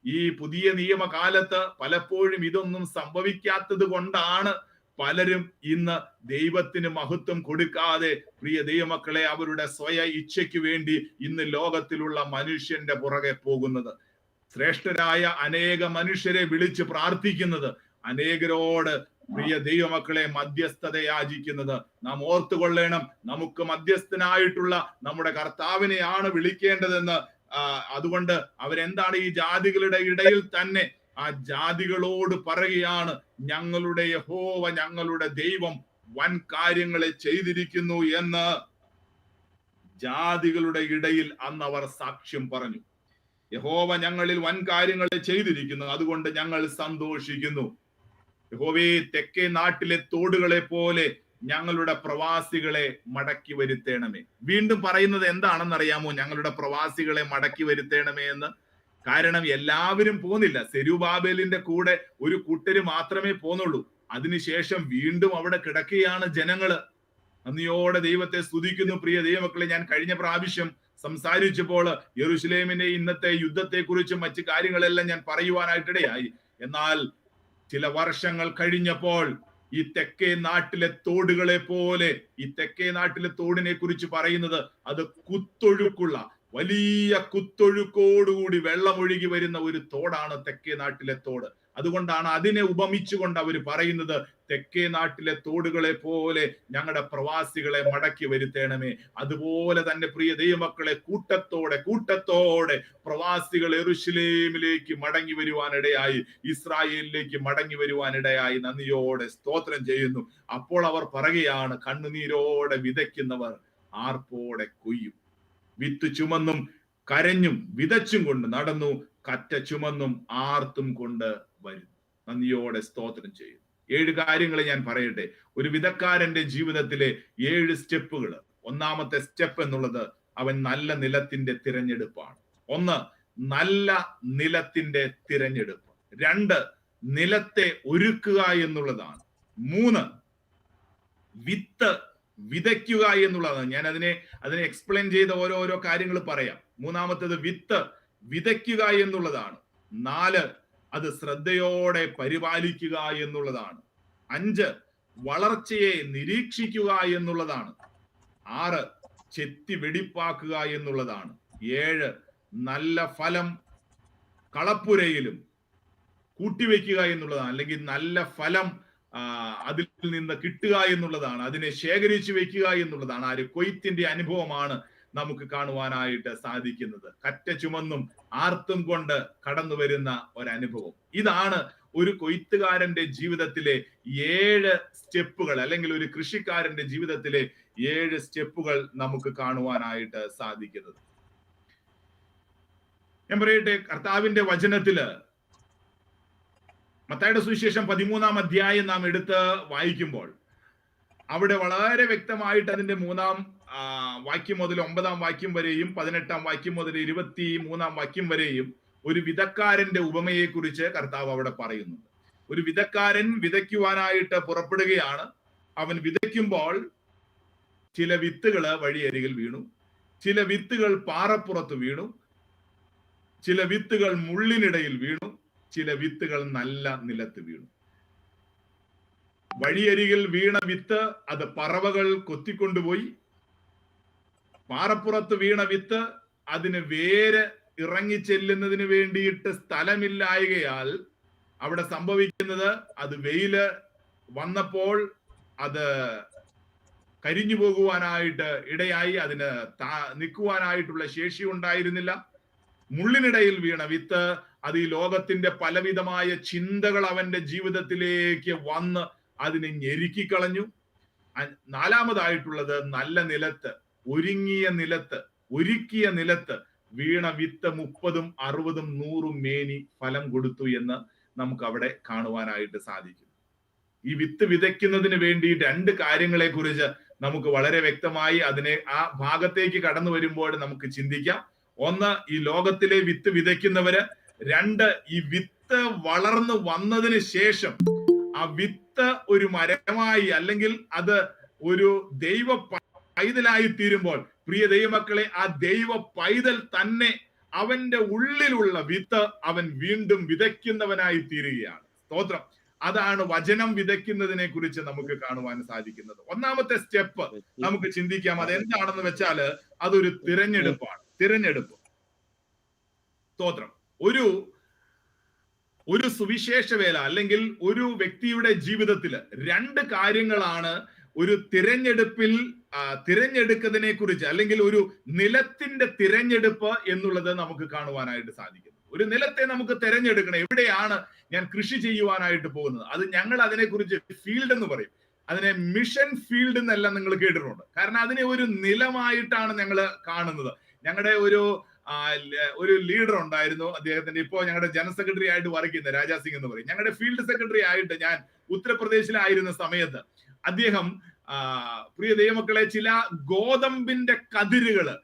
ഈ പുതിയ നിയമകാലത്ത് പലപ്പോഴും ഇതൊന്നും സംഭവിക്കാത്തത് കൊണ്ടാണ് പലരും ഇന്ന് ദൈവത്തിന് മഹത്വം കൊടുക്കാതെ, പ്രിയ ദൈവമക്കളെ, അവരുടെ സ്വയ ഇച്ഛയ്ക്ക് വേണ്ടി ഇന്ന് ലോകത്തിലുള്ള മനുഷ്യന്റെ പുറകെ പോകുന്നത്. ശ്രേഷ്ഠരായ അനേക മനുഷ്യരെ വിളിച്ച് പ്രാർത്ഥിക്കുന്നത്, അനേകരോട് പ്രിയ ദൈവമക്കളെ മധ്യസ്ഥത യാചിക്കുന്നത്. നാം ഓർത്തുകൊള്ളണം, നമുക്ക് മധ്യസ്ഥനായിട്ടുള്ള നമ്മുടെ കർത്താവിനെയാണ് വിളിക്കേണ്ടതെന്ന്. അതുകൊണ്ട് അവരെന്താണ് ഈ ജാതികളുടെ ഇടയിൽ തന്നെ ആ ജാതികളോട് പറയുകയാണ്, ഞങ്ങളുടെ യഹോവ ഞങ്ങളുടെ ദൈവം വൻ കാര്യങ്ങളെ ചെയ്തിരിക്കുന്നു എന്ന് ജാതികളുടെ ഇടയിൽ അന്ന് അവർ സാക്ഷ്യം പറഞ്ഞു. യഹോവ ഞങ്ങളിൽ വൻ കാര്യങ്ങളെ ചെയ്തിരിക്കുന്നു, അതുകൊണ്ട് ഞങ്ങൾ സന്തോഷിക്കുന്നു. യഹോവേ, തെക്കേ നാട്ടിലെ തോടുകളെ പോലെ ഞങ്ങളുടെ പ്രവാസികളെ മടക്കി വരുത്തേണമേ. വീണ്ടും പറയുന്നത് എന്താണെന്നറിയാമോ? ഞങ്ങളുടെ പ്രവാസികളെ മടക്കി വരുത്തേണമേ എന്ന്. കാരണം എല്ലാവരും പോന്നില്ല. സെരുബാബേലിന്റെ കൂടെ ഒരു കൂട്ടര് മാത്രമേ പോന്നുള്ളൂ. അതിനുശേഷം വീണ്ടും അവിടെ കിടക്കുകയാണ് ജനങ്ങള്. നന്ദിയോടെ ദൈവത്തെ സ്തുതിക്കുന്നു. പ്രിയ ദൈവമക്കളെ, ഞാൻ കഴിഞ്ഞ പ്രാവശ്യം സംസാരിച്ചപ്പോൾ യെരൂശലേമിന്റെ ഇന്നത്തെ യുദ്ധത്തെക്കുറിച്ചും മറ്റു കാര്യങ്ങളെല്ലാം ഞാൻ പറയുവാനായിട്ടിടയായി. എന്നാൽ ചില വർഷങ്ങൾ കഴിഞ്ഞപ്പോൾ ഈ തെക്കേ നാട്ടിലെ തോടുകളെ പോലെ, ഈ തെക്കേ നാട്ടിലെ തോടിനെ കുറിച്ച് പറയുന്നത് അത് കുത്തൊഴുക്കുള്ള, വലിയ കുത്തൊഴുക്കോടുകൂടി വെള്ളമൊഴുകി വരുന്ന ഒരു തോടാണ് തെക്കേ നാട്ടിലെ തോട്. അതുകൊണ്ടാണ് അതിനെ ഉപമിച്ചുകൊണ്ട് അവർ പറയുന്നത്, തെക്കേ നാട്ടിലെ തോടുകളെ പോലെ ഞങ്ങളുടെ പ്രവാസികളെ മടക്കി വരുത്തേണമേ. അതുപോലെ തന്നെ പ്രിയ ദൈവമക്കളെ, കൂട്ടത്തോടെ പ്രവാസികൾ യെരൂശലേമിലേക്ക് മടങ്ങി വരുവാനിടയായി, ഇസ്രായേലിലേക്ക് മടങ്ങി വരുവാനിടയായി. നന്ദിയോടെ സ്തോത്രം ചെയ്യുന്നു. അപ്പോൾ അവർ പറയുകയാണ്, കണ്ണുനീരോടെ വിതയ്ക്കുന്നവർ ആർപ്പോടെ കൊയ്യും. വിത്ത് ചുമന്നും കരഞ്ഞും വിതച്ചും കൊണ്ട് നടന്നു, കറ്റ ചുമന്നും ആർത്തും കൊണ്ട് വരുന്നു. നന്ദിയോടെ സ്തോത്രം ചെയ്യുന്നു. 7 കാര്യങ്ങൾ ഞാൻ പറയട്ടെ. ഒരു വിതക്കാരന്റെ ജീവിതത്തിലെ 7 സ്റ്റെപ്പുകൾ. ഒന്നാമത്തെ സ്റ്റെപ്പ് എന്നുള്ളത് അവൻ നല്ല നിലത്തിന്റെ തിരഞ്ഞെടുപ്പാണ്. 1, നല്ല നിലത്തിന്റെ തിരഞ്ഞെടുപ്പ്. 2, നിലത്തെ ഒരുക്കുക എന്നുള്ളതാണ്. 3, വിത്ത് വിതയ്ക്കുക എന്നുള്ളതാണ്. ഞാൻ അതിനെ എക്സ്പ്ലെയിൻ ചെയ്ത ഓരോരോ കാര്യങ്ങൾ പറയാം. മൂന്നാമത്തേത് വിത്ത് വിതയ്ക്കുക എന്നുള്ളതാണ്. 4, അത് ശ്രദ്ധയോടെ പരിപാലിക്കുക എന്നുള്ളതാണ്. 5, വളർച്ചയെ നിരീക്ഷിക്കുക എന്നുള്ളതാണ്. 6, ചെത്തി വെടിപ്പാക്കുക എന്നുള്ളതാണ്. 7, നല്ല ഫലം കളപ്പുരയിലും കൂട്ടിവെക്കുക എന്നുള്ളതാണ്. അല്ലെങ്കിൽ നല്ല ഫലം അതിൽ നിന്ന് കിട്ടുക എന്നുള്ളതാണ്. അതിനെ ശേഖരിച്ചു വെക്കുക എന്നുള്ളതാണ്. ആ ഒരു കൊയ്ത്തിന്റെ അനുഭവമാണ് നമുക്ക് കാണുവാനായിട്ട് സാധിക്കുന്നത്. കറ്റ ചുമന്നും ആർത്തും കൊണ്ട് കടന്നു വരുന്ന ഒരനുഭവം. ഇതാണ് ഒരു കൊയ്ത്തുകാരന്റെ ജീവിതത്തിലെ 7 സ്റ്റെപ്പുകൾ, അല്ലെങ്കിൽ ഒരു കൃഷിക്കാരന്റെ ജീവിതത്തിലെ 7 സ്റ്റെപ്പുകൾ നമുക്ക് കാണുവാനായിട്ട് സാധിക്കുന്നത്. ഞാൻ പറയട്ടെ, കർത്താവിന്റെ വചനത്തില് മത്തായിയുടെ സുവിശേഷം 13-ാം അധ്യായം നാം എടുത്ത് വായിക്കുമ്പോൾ അവിടെ വളരെ വ്യക്തമായിട്ട് അതിന്റെ 3-ാം വാക്യം മുതൽ 9-ാം വാക്യം വരെയും 18-ാം വാക്യം മുതൽ 23-ാം വാക്യം വരെയും ഒരു വിതക്കാരന്റെ ഉപമയെ കുറിച്ച് കർത്താവ് അവിടെ പറയുന്നുണ്ട്. ഒരു വിതക്കാരൻ വിതയ്ക്കുവാനായിട്ട് പുറപ്പെടുകയാണ്. അവൻ വിതയ്ക്കുമ്പോൾ ചില വിത്തുകൾ വഴിയരികിൽ വീണു, ചില വിത്തുകൾ പാറപ്പുറത്ത് വീണു, ചില വിത്തുകൾ മുള്ളിനിടയിൽ വീണു, ചില വിത്തുകൾ നല്ല നിലത്ത് വീണു. വഴിയരികിൽ വീണ വിത്ത് അത് പറവകൾ കൊത്തിക്കൊണ്ടുപോയി. പാറപ്പുറത്ത് വീണ വിത്ത് അതിന് വേര് ഇറങ്ങിച്ചെല്ലുന്നതിന് വേണ്ടിയിട്ട് സ്ഥലമില്ലായകയാൽ അവിടെ സംഭവിക്കുന്നത്, അത് വെയില് വന്നപ്പോൾ അത് കരിഞ്ഞു പോകുവാനായിട്ട് ഇടയായി. അതിന് നിൽക്കുവാനായിട്ടുള്ള ശേഷി ഉണ്ടായിരുന്നില്ല. മുള്ളിനിടയിൽ വീണ വിത്ത് അത് ഈ ലോകത്തിന്റെ പലവിധമായ ചിന്തകൾ അവന്റെ ജീവിതത്തിലേക്ക് വന്ന് അതിനെ ഞെരുക്കിക്കളഞ്ഞു. 4-മതായിട്ടുള്ളത് നല്ല നിലത്ത്, ഒരുക്കിയ നിലത്ത് വീണ വിത്ത് 30, 60, 100 മേനി ഫലം കൊടുത്തു എന്ന് നമുക്ക് അവിടെ കാണുവാനായിട്ട് സാധിക്കും. ഈ വിത്ത് വിതയ്ക്കുന്നതിന് വേണ്ടി 2 കാര്യങ്ങളെ കുറിച്ച് നമുക്ക് വളരെ വ്യക്തമായി അതിനെ ആ ഭാഗത്തേക്ക് കടന്നു വരുമ്പോൾ നമുക്ക് ചിന്തിക്കാം. 1, ഈ ലോകത്തിലെ വിത്ത് വിതയ്ക്കുന്നവര്. 2, ഈ വിത്ത് വളർന്നു വന്നതിന് ശേഷം ആ വിത്ത് ഒരു മരമായി, അല്ലെങ്കിൽ അത് ഒരു ദൈവ പൈതലായി തീരുമ്പോൾ, പ്രിയ ദൈവമക്കളെ, ആ ദൈവ പൈതൽ തന്നെ അവന്റെ ഉള്ളിലുള്ള വിത്ത് അവൻ വീണ്ടും വിതയ്ക്കുന്നവനായി തീരുകയാണ്. സ്തോത്രം. അതാണ് വചനം വിതയ്ക്കുന്നതിനെ കുറിച്ച് നമുക്ക് കാണുവാൻ സാധിക്കുന്നത്. 1-മത്തെ സ്റ്റെപ്പ് നമുക്ക് ചിന്തിക്കാം. അതെന്താണെന്ന് വെച്ചാല് അതൊരു തിരഞ്ഞെടുപ്പാണ്. തിരഞ്ഞെടുപ്പ്. സ്തോത്രം. ഒരു സുവിശേഷ വേല അല്ലെങ്കിൽ ഒരു വ്യക്തിയുടെ ജീവിതത്തില് 2 കാര്യങ്ങളാണ് ഒരു തിരഞ്ഞെടുക്കുന്നതിനെ കുറിച്ച്, അല്ലെങ്കിൽ ഒരു നിലത്തിന്റെ തിരഞ്ഞെടുപ്പ് എന്നുള്ളത് നമുക്ക് കാണുവാനായിട്ട് സാധിക്കുന്നു. ഒരു നിലത്തെ നമുക്ക് തിരഞ്ഞെടുക്കണം. എവിടെയാണ് ഞാൻ കൃഷി ചെയ്യുവാനായിട്ട് പോകുന്നത്? അത് ഞങ്ങൾ അതിനെക്കുറിച്ച് ഫീൽഡ് എന്ന് പറയും. അതിനെ മിഷൻ ഫീൽഡ് എന്നെല്ലാം നിങ്ങൾ കേട്ടിട്ടുണ്ട്. കാരണം അതിനെ ഒരു നിലമായിട്ടാണ് ഞങ്ങൾ കാണുന്നത്. ഞങ്ങളുടെ ഒരു ലീഡർ ഉണ്ടായിരുന്നു. അദ്ദേഹത്തിന്റെ ഇപ്പോൾ ഞങ്ങളുടെ ജനറൽ സെക്രട്ടറി ആയിട്ട് വർക്ക് ചെയ്യുന്ന രാജാ സിംഗ് എന്ന് പറയും. ഞങ്ങളുടെ ഫീൽഡ് സെക്രട്ടറി ആയിട്ട് ഞാൻ ഉത്തർപ്രദേശിലായിരുന്ന സമയത്ത് അദ്ദേഹം, പ്രിയ ദൈവമക്കളെ, ചില ഗോതമ്പിന്റെ കതിരുകള്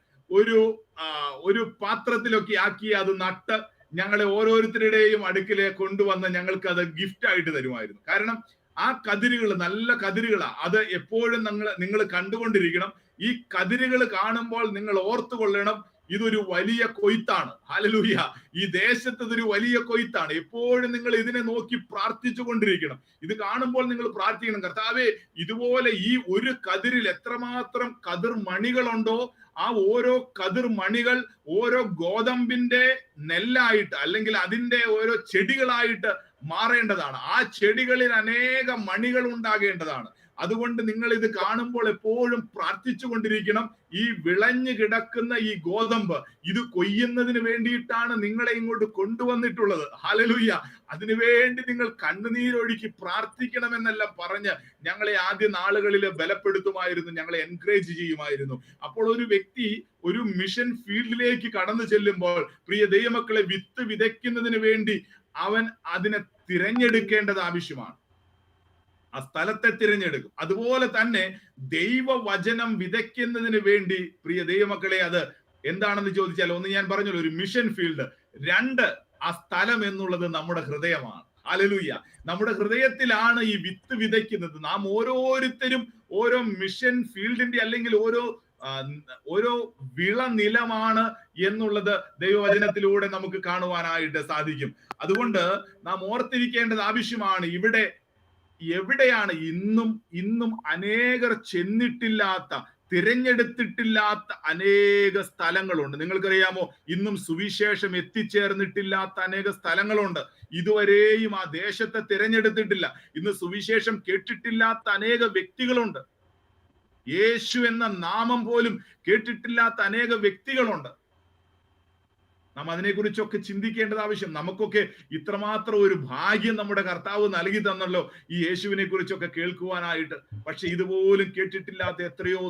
ഒരു പാത്രത്തിലൊക്കെ ആക്കി അത് നട്ട് ഞങ്ങളെ ഓരോരുത്തരുടെയും അടുക്കിലെ കൊണ്ടുവന്ന് ഞങ്ങൾക്ക് അത് ഗിഫ്റ്റ് ആയിട്ട് തരുമായിരുന്നു. കാരണം ആ കതിരുകൾ നല്ല കതിരുകളാണ്. അത് എപ്പോഴും നിങ്ങൾ കണ്ടുകൊണ്ടിരിക്കണം. ഈ കതിരുകൾ കാണുമ്പോൾ നിങ്ങൾ ഓർത്തുകൊള്ളണം, ഇതൊരു വലിയ കൊയ്ത്താണ്. ഹല്ലേലൂയ. ഈ ദേശത്ത് ഇതൊരു വലിയ കൊയ്ത്താണ്. എപ്പോഴും നിങ്ങൾ ഇതിനെ നോക്കി പ്രാർത്ഥിച്ചു കൊണ്ടിരിക്കണം. ഇത് കാണുമ്പോൾ നിങ്ങൾ പ്രാർത്ഥിക്കണം, കർത്താവേ, ഇതുപോലെ ഈ ഒരു കതിരിൽ എത്രമാത്രം കതിർ മണികളുണ്ടോ, ആ ഓരോ കതിർ മണികൾ ഓരോ ഗോതമ്പിന്റെ നെല്ലായിട്ട്, അല്ലെങ്കിൽ അതിന്റെ ഓരോ ചെടികളായിട്ട് മാറേണ്ടതാണ്. ആ ചെടികളിൽ അനേക മണികൾ ഉണ്ടാകേണ്ടതാണ്. അതുകൊണ്ട് നിങ്ങൾ ഇത് കാണുമ്പോൾ എപ്പോഴും പ്രാർത്ഥിച്ചു കൊണ്ടിരിക്കണം. ഈ വിളഞ്ഞു കിടക്കുന്ന ഈ ഗോതമ്പ് ഇത് കൊയ്യുന്നതിന് വേണ്ടിയിട്ടാണ് നിങ്ങളെ ഇങ്ങോട്ട് കൊണ്ടുവന്നിട്ടുള്ളത്. ഹല്ലേലൂയ. അതിനുവേണ്ടി നിങ്ങൾ കണ്ണുനീരൊഴുക്കി പ്രാർത്ഥിക്കണമെന്നെല്ലാം പറഞ്ഞ് ഞങ്ങളെ ആദ്യ നാളുകളിൽ ബലപ്പെടുത്തുമായിരുന്നു, ഞങ്ങളെ എൻകറേജ് ചെയ്യുമായിരുന്നു. അപ്പോൾ ഒരു വ്യക്തി ഒരു മിഷൻ ഫീൽഡിലേക്ക് കടന്നു ചെല്ലുമ്പോൾ പ്രിയ ദൈവമക്കളെ, വിത്ത് വിതയ്ക്കുന്നതിന് വേണ്ടി അവൻ അതിനെ തിരഞ്ഞെടുക്കേണ്ടത് ആവശ്യമാണ്. ആ സ്ഥലത്തെ തിരഞ്ഞെടുക്കും. അതുപോലെ തന്നെ ദൈവവചനം വിതയ്ക്കുന്നതിന് വേണ്ടി പ്രിയ ദൈവമക്കളെ, അത് എന്താണെന്ന് ചോദിച്ചാൽ, ഒന്ന് ഞാൻ പറഞ്ഞല്ലോ, ഒരു മിഷൻ ഫീൽഡ്. രണ്ട്, ആ സ്ഥലം എന്നുള്ളത് നമ്മുടെ ഹൃദയമാണ്. ഹല്ലേലൂയ. നമ്മുടെ ഹൃദയത്തിലാണ് ഈ വിത്ത് വിതയ്ക്കുന്നത്. നാം ഓരോരുത്തരും ഓരോ മിഷൻ ഫീൽഡിന്റെ അല്ലെങ്കിൽ ഓരോ വിളനിലമാണ് എന്നുള്ളത് ദൈവവചനത്തിലൂടെ നമുക്ക് കാണുവാനായിട്ട് സാധിക്കും. അതുകൊണ്ട് നാം ഓർത്തിരിക്കേണ്ടത് ആവശ്യമാണ്. എവിടെയാണ് ഇന്നും അനേകർ ചെന്നിട്ടില്ലാത്ത, തിരഞ്ഞെടുത്തിട്ടില്ലാത്ത അനേക സ്ഥലങ്ങളുണ്ട്. നിങ്ങൾക്കറിയാമോ, ഇന്നും സുവിശേഷം എത്തിച്ചേർന്നിട്ടില്ലാത്ത അനേക സ്ഥലങ്ങളുണ്ട്. ഇതുവരെയും ആ ദേശത്തെ തിരഞ്ഞെടുത്തിട്ടില്ല. ഇന്ന് സുവിശേഷം കേട്ടിട്ടില്ലാത്ത അനേക വ്യക്തികളുണ്ട്. യേശു എന്ന നാമം പോലും കേട്ടിട്ടില്ലാത്ത അനേക വ്യക്തികളുണ്ട്. നാം അതിനെക്കുറിച്ചൊക്കെ ചിന്തിക്കേണ്ടത് ആവശ്യം. നമുക്കൊക്കെ ഇത്രമാത്രം ഒരു ഭാഗ്യം നമ്മുടെ കർത്താവ് നൽകി തന്നല്ലോ ഈ യേശുവിനെ കുറിച്ചൊക്കെ കേൾക്കുവാനായിട്ട്. പക്ഷെ ഇതുപോലും കേട്ടിട്ടില്ലാത്ത എത്രയോ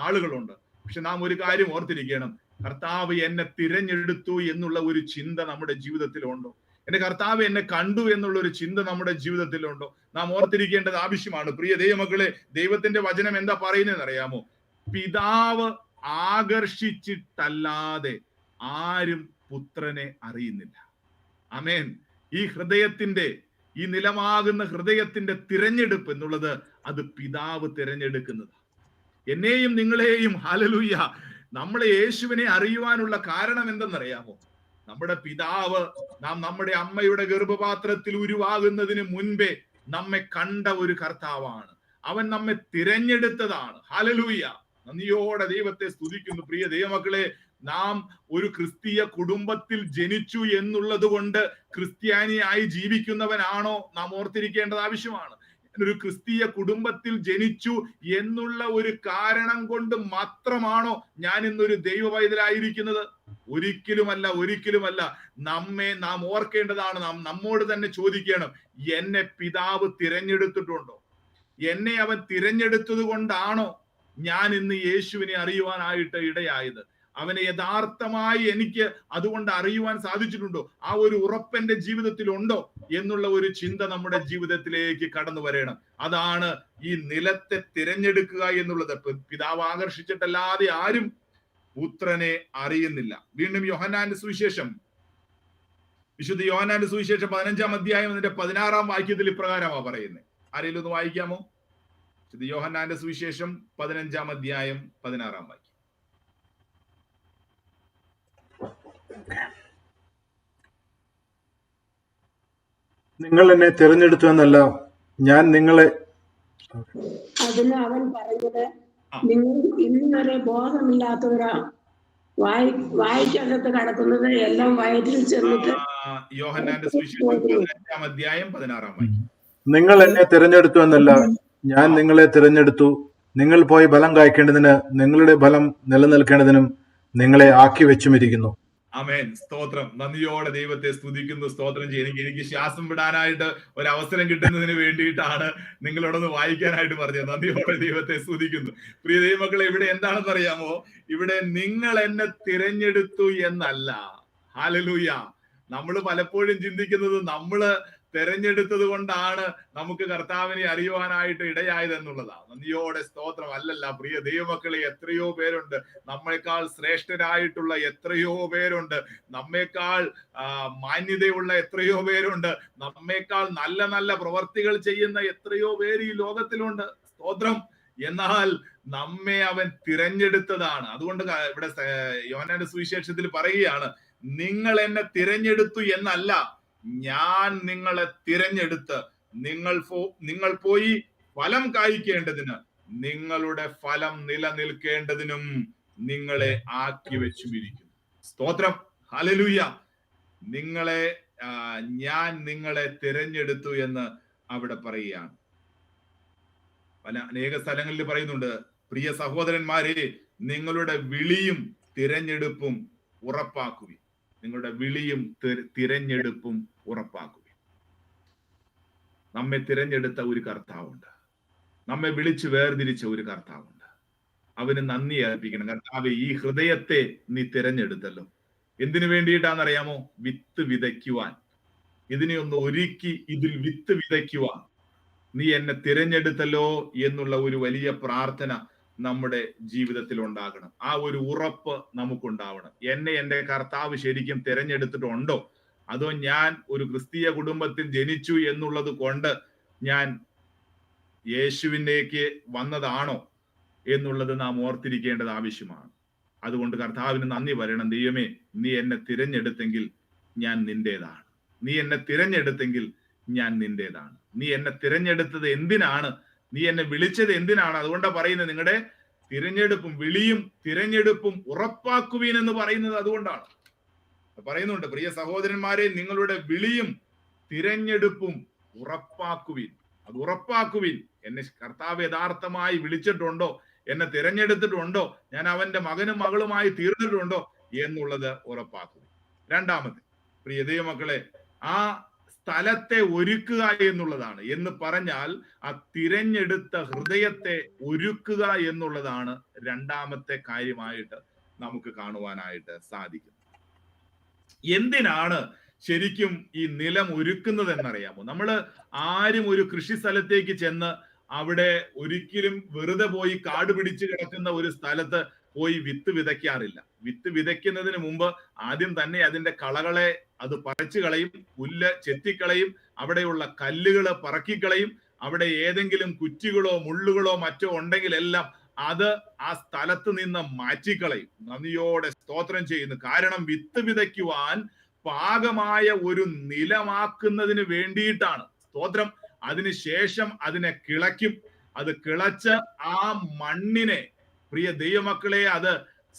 ആളുകളുണ്ട്. പക്ഷെ നാം ഒരു കാര്യം ഓർത്തിരിക്കണം, കർത്താവ് എന്നെ തിരഞ്ഞെടുത്തു എന്നുള്ള ഒരു ചിന്ത നമ്മുടെ ജീവിതത്തിലുണ്ടോ? എന്റെ കർത്താവ് എന്നെ കണ്ടു എന്നുള്ള ഒരു ചിന്ത നമ്മുടെ ജീവിതത്തിലുണ്ടോ? നാം ഓർത്തിരിക്കേണ്ടത് ആവശ്യമാണ്. പ്രിയ ദൈവമക്കളെ, ദൈവത്തിന്റെ വചനം എന്താ പറയുന്നതെന്ന് അറിയാമോ? പിതാവ് ആകർഷിച്ചിട്ടല്ലാതെ ആരും പുത്രനെ അറിയുന്നില്ല. ആമേൻ. ഈ നിലമാകുന്ന ഹൃദയത്തിന്റെ തിരഞ്ഞെടുപ്പ് എന്നുള്ളത് അത് പിതാവ് തിരഞ്ഞെടുക്കുന്നത്. എന്നെയും നിങ്ങളെയും, ഹല്ലേലൂയ, നമ്മളെ യേശുവിനെ അറിയുവാനുള്ള കാരണം എന്തെന്നറിയാമോ? നമ്മുടെ പിതാവ് നാം നമ്മുടെ അമ്മയുടെ ഗർഭപാത്രത്തിൽ ഉരുവാകുന്നതിന് മുൻപേ നമ്മെ കണ്ട ഒരു കർത്താവാണ്. അവൻ നമ്മെ തിരഞ്ഞെടുത്തതാണ്. ഹല്ലേലൂയ. നന്ദിയോടെ ദൈവത്തെ സ്തുതിക്കുന്നു. പ്രിയ ദൈവമക്കളെ, നാം ഒരു ക്രിസ്തീയ കുടുംബത്തിൽ ജനിച്ചു എന്നുള്ളത് കൊണ്ട് ക്രിസ്ത്യാനിയായി ജീവിക്കുന്നവനാണോ നാം ഓർത്തിരിക്കേണ്ടത് ആവശ്യമാണ്. ഒരു ക്രിസ്തീയ കുടുംബത്തിൽ ജനിച്ചു എന്നുള്ള ഒരു കാരണം കൊണ്ട് മാത്രമാണോ ഞാൻ ഇന്നൊരു ദൈവ പൈതലായിരിക്കുന്നത്? ഒരിക്കലുമല്ല. നാം ഓർക്കേണ്ടതാണ്, നമ്മോട് തന്നെ ചോദിക്കണം, എന്നെ പിതാവ് തിരഞ്ഞെടുത്തിട്ടുണ്ടോ? എന്നെ അവൻ തിരഞ്ഞെടുത്തത് കൊണ്ടാണോ ഞാൻ ഇന്ന് യേശുവിനെ അറിയുവാനായിട്ട് ഇടയായത്? അവനെ യഥാർത്ഥമായി എനിക്ക് അതുകൊണ്ട് അറിയുവാൻ സാധിച്ചിട്ടുണ്ടോ? ആ ഒരു ഉറപ്പ് എന്റെ ജീവിതത്തിൽ ഉണ്ടോ എന്നുള്ള ഒരു ചിന്ത നമ്മുടെ ജീവിതത്തിലേക്ക് കടന്നു വരണം. അതാണ് ഈ നിലത്തെ തിരഞ്ഞെടുക്കുക എന്നുള്ളത്. പിതാവ് ആകർഷിച്ചിട്ടല്ലാതെ ആരും പുത്രനെ അറിയുന്നില്ല. വീണ്ടും യോഹന്നാന്റെ സുവിശേഷം, വിശുദ്ധ യോഹന്നാന്റെ സുവിശേഷം 15-ാം അധ്യായം അതിന്റെ 16-ാം വാക്യത്തിൽ ഇപ്രകാരമാ പറയുന്നത്. ആരെങ്കിലും ഒന്ന് വായിക്കാമോ? വിശുദ്ധ യോഹന്നാന്റെ സുവിശേഷം 15-ാം അധ്യായം 16-ാം വാക്യം. നിങ്ങൾ എന്നെ തിരഞ്ഞെടുത്തു എന്നല്ല, ഞാൻ നിങ്ങളെ. അതിന് അവൻ പറഞ്ഞത്, നിങ്ങൾ ഇന്നുവരെ ബോധമില്ലാത്തവരാ, വായിക്കകത്ത് കടക്കുന്നത് എല്ലാം വയറ്റിൽ ചെന്നിട്ട്. യോഹന്നാന്റെ സുവിശേഷം 15-ാം അധ്യായം 16-ാം വാക്യം. നിങ്ങൾ എന്നെ തിരഞ്ഞെടുത്തു എന്നല്ല, ഞാൻ നിങ്ങളെ തിരഞ്ഞെടുത്തു, നിങ്ങൾ പോയി ഫലം കായ്ക്കേണ്ടതിന്, നിങ്ങളുടെ ഫലം നിലനിൽക്കേണ്ടതിനും നിങ്ങളെ ആക്കി വെച്ചുമിരിക്കുന്നു. ആമേൻ. സ്തോത്രം. നന്ദിയോടെ ദൈവത്തെ സ്തുതിക്കുന്നു, സ്തോത്രം ചെയ്യുന്നു. എനിക്ക് ശ്വാസം വിടാനായിട്ട് ഒരു അവസരം കിട്ടുന്നതിന് വേണ്ടിയിട്ടാണ് നിങ്ങളോടൊന്ന് വായിക്കാനായിട്ട് പറഞ്ഞത്. നന്ദിയോടെ ദൈവത്തെ സ്തുതിക്കുന്നു. പ്രിയ ദൈവമക്കളെ, ഇവിടെ എന്താണെന്ന് അറിയാമോ? ഇവിടെ നിങ്ങൾ എന്നെ തിരഞ്ഞെടുത്തു എന്നല്ല. ഹല്ലേലൂയ. നമ്മൾ പലപ്പോഴും ചിന്തിക്കുന്നത് നമ്മള് തെരഞ്ഞെടുത്തത് കൊണ്ടാണ് നമുക്ക് കർത്താവിനെ അറിയുവാനായിട്ട് ഇടയായത് എന്നുള്ളതാണ്. നന്ദിയോടെ സ്തോത്രം. അല്ലല്ല പ്രിയ ദൈവമക്കളെ, എത്രയോ പേരുണ്ട്, നമ്മേക്കാൾ ശ്രേഷ്ഠരായിട്ടുള്ള എത്രയോ പേരുണ്ട്, നമ്മേക്കാൾ മാന്യതയുള്ള എത്രയോ പേരുണ്ട്, നമ്മേക്കാൾ നല്ല നല്ല പ്രവർത്തികൾ ചെയ്യുന്ന എത്രയോ പേര് ഈ ലോകത്തിലുണ്ട്. സ്തോത്രം. എന്നാൽ നമ്മെ അവൻ തിരഞ്ഞെടുത്തതാണ്. അതുകൊണ്ട് ഇവിടെ യോഹന്നാന്റെ സുവിശേഷത്തിൽ പറയുകയാണ്, നിങ്ങൾ എന്നെ തിരഞ്ഞെടുത്തു എന്നല്ല, ഞാൻ നിങ്ങളെ തിരഞ്ഞെടുത്ത് നിങ്ങൾ പോയി ഫലം കായ്ക്കേണ്ടതിന്, നിങ്ങളുടെ ഫലം നിലനിൽക്കേണ്ടതിനും നിങ്ങളെ ആക്കി വെച്ചുമിരിക്കുന്നു. സ്തോത്രം. ഹല്ലേലൂയ. ഞാൻ നിങ്ങളെ തിരഞ്ഞെടുത്തു എന്ന് അവിടെ പറയുകയാണ്. അനേക സ്ഥലങ്ങളിൽ പറയുന്നുണ്ട്, പ്രിയ സഹോദരന്മാരെ, നിങ്ങളുടെ വിളിയും തിരഞ്ഞെടുപ്പും ഉറപ്പാക്കുവിൻ. നിങ്ങളുടെ വിളിയും തിരഞ്ഞെടുപ്പും ഉറപ്പാക്കുവിൻ. നമ്മെ തിരഞ്ഞെടുത്ത ഒരു കർത്താവുണ്ട്, നമ്മെ വിളിച്ചു വേർതിരിച്ച ഒരു കർത്താവുണ്ട്. അവന് നന്ദി അർപ്പിക്കണം. കർത്താവേ, ഈ ഹൃദയത്തെ നീ തിരഞ്ഞെടുത്തല്ലോ. എന്തിനു വേണ്ടിയിട്ടാണെന്നറിയാമോ? വിത്ത് വിതയ്ക്കുവാൻ. ഇതിനെ ഒന്ന് ഒരുക്കി ഇതിൽ വിത്ത് വിതയ്ക്കുവാൻ നീ എന്നെ തിരഞ്ഞെടുത്തല്ലോ എന്നുള്ള ഒരു വലിയ പ്രാർത്ഥന നമ്മുടെ ജീവിതത്തിൽ ഉണ്ടാകണം. ആ ഒരു ഉറപ്പ് നമുക്കുണ്ടാവണം. എന്നെ എൻ്റെ കർത്താവ് ശരിക്കും തിരഞ്ഞെടുത്തിട്ടുണ്ടോ, അതോ ഞാൻ ഒരു ക്രിസ്തീയ കുടുംബത്തിൽ ജനിച്ചു എന്നുള്ളത് കൊണ്ട് ഞാൻ യേശുവിലേക്ക് വന്നതാണോ എന്നുള്ളത് നാം ഓർത്തിരിക്കേണ്ടത് ആവശ്യമാണ്. അതുകൊണ്ട് കർത്താവിന് നന്ദി പറയണം. ദൈവമേ, നീ എന്നെ തിരഞ്ഞെടുത്തെങ്കിൽ ഞാൻ നിന്റേതാണ്. നീ എന്നെ തിരഞ്ഞെടുത്തെങ്കിൽ ഞാൻ നിന്റേതാണ്. നീ എന്നെ തിരഞ്ഞെടുത്തത് എന്തിനാണ്? നീ എന്നെ വിളിച്ചത് എന്തിനാണ്? അതുകൊണ്ടാണ് പറയുന്നത്, നിങ്ങളുടെ തിരഞ്ഞെടുപ്പും വിളിയും തിരഞ്ഞെടുപ്പും ഉറപ്പാക്കുവീൻ എന്ന് പറയുന്നത് അതുകൊണ്ടാണ്. പറയുന്നുണ്ട്, പ്രിയ സഹോദരന്മാരെ, നിങ്ങളുടെ വിളിയും തിരഞ്ഞെടുപ്പും ഉറപ്പാക്കുവീൻ. അത് ഉറപ്പാക്കുവിൻ. എന്നെ കർത്താവ് യഥാർത്ഥമായി വിളിച്ചിട്ടുണ്ടോ, എന്നെ തിരഞ്ഞെടുത്തിട്ടുണ്ടോ, ഞാൻ അവന്റെ മകനും മകളുമായി തീർന്നിട്ടുണ്ടോ എന്നുള്ളത് ഉറപ്പാക്കുക. രണ്ടാമത്, പ്രിയ ദൈവമക്കളെ, ആ സ്ഥലത്തെ ഒരുക്കുക എന്നുള്ളതാണ്. എന്ന് പറഞ്ഞാൽ ആ തിരഞ്ഞെടുത്ത ഹൃദയത്തെ ഒരുക്കുക എന്നുള്ളതാണ് രണ്ടാമത്തെ കാര്യമായിട്ട് നമുക്ക് കാണുവാനായിട്ട് സാധിക്കുന്നത്. എന്തിനാണ് ശരിക്കും ഈ നിലം ഒരുക്കുന്നത് എന്നറിയാമോ? നമ്മൾ ആരും ഒരു കൃഷി സ്ഥലത്തേക്ക് ചെന്ന് അവിടെ ഒരിക്കലും വെറുതെ പോയി കാട് പിടിച്ച് കിടക്കുന്ന ഒരു സ്ഥലത്ത് പോയി വിത്ത് വിതയ്ക്കാറില്ല. വിത്ത് വിതയ്ക്കുന്നതിന് മുമ്പ് ആദ്യം തന്നെ അതിന്റെ കളകളെ അത് പറിച്ചു കളയും, പുല്ല് ചെത്തിക്കളയും, അവിടെയുള്ള കല്ലുകള് പറക്കിക്കളയും, അവിടെ ഏതെങ്കിലും കുറ്റികളോ മുള്ളുകളോ മറ്റോ ഉണ്ടെങ്കിൽ എല്ലാം അത് ആ സ്ഥലത്ത് നിന്ന് മാറ്റിക്കളയും. നന്ദിയോടെ സ്തോത്രം ചെയ്യുന്നു. കാരണം വിത്ത് വിതയ്ക്കുവാൻ പാകമായ ഒരു നിലമാക്കുന്നതിന് വേണ്ടിയിട്ടാണ്. സ്തോത്രം. അതിനുശേഷം അതിനെ കിളയ്ക്കും. അത് കിളച്ച് ആ മണ്ണിനെ, പ്രിയ ദൈവമക്കളെ, അത്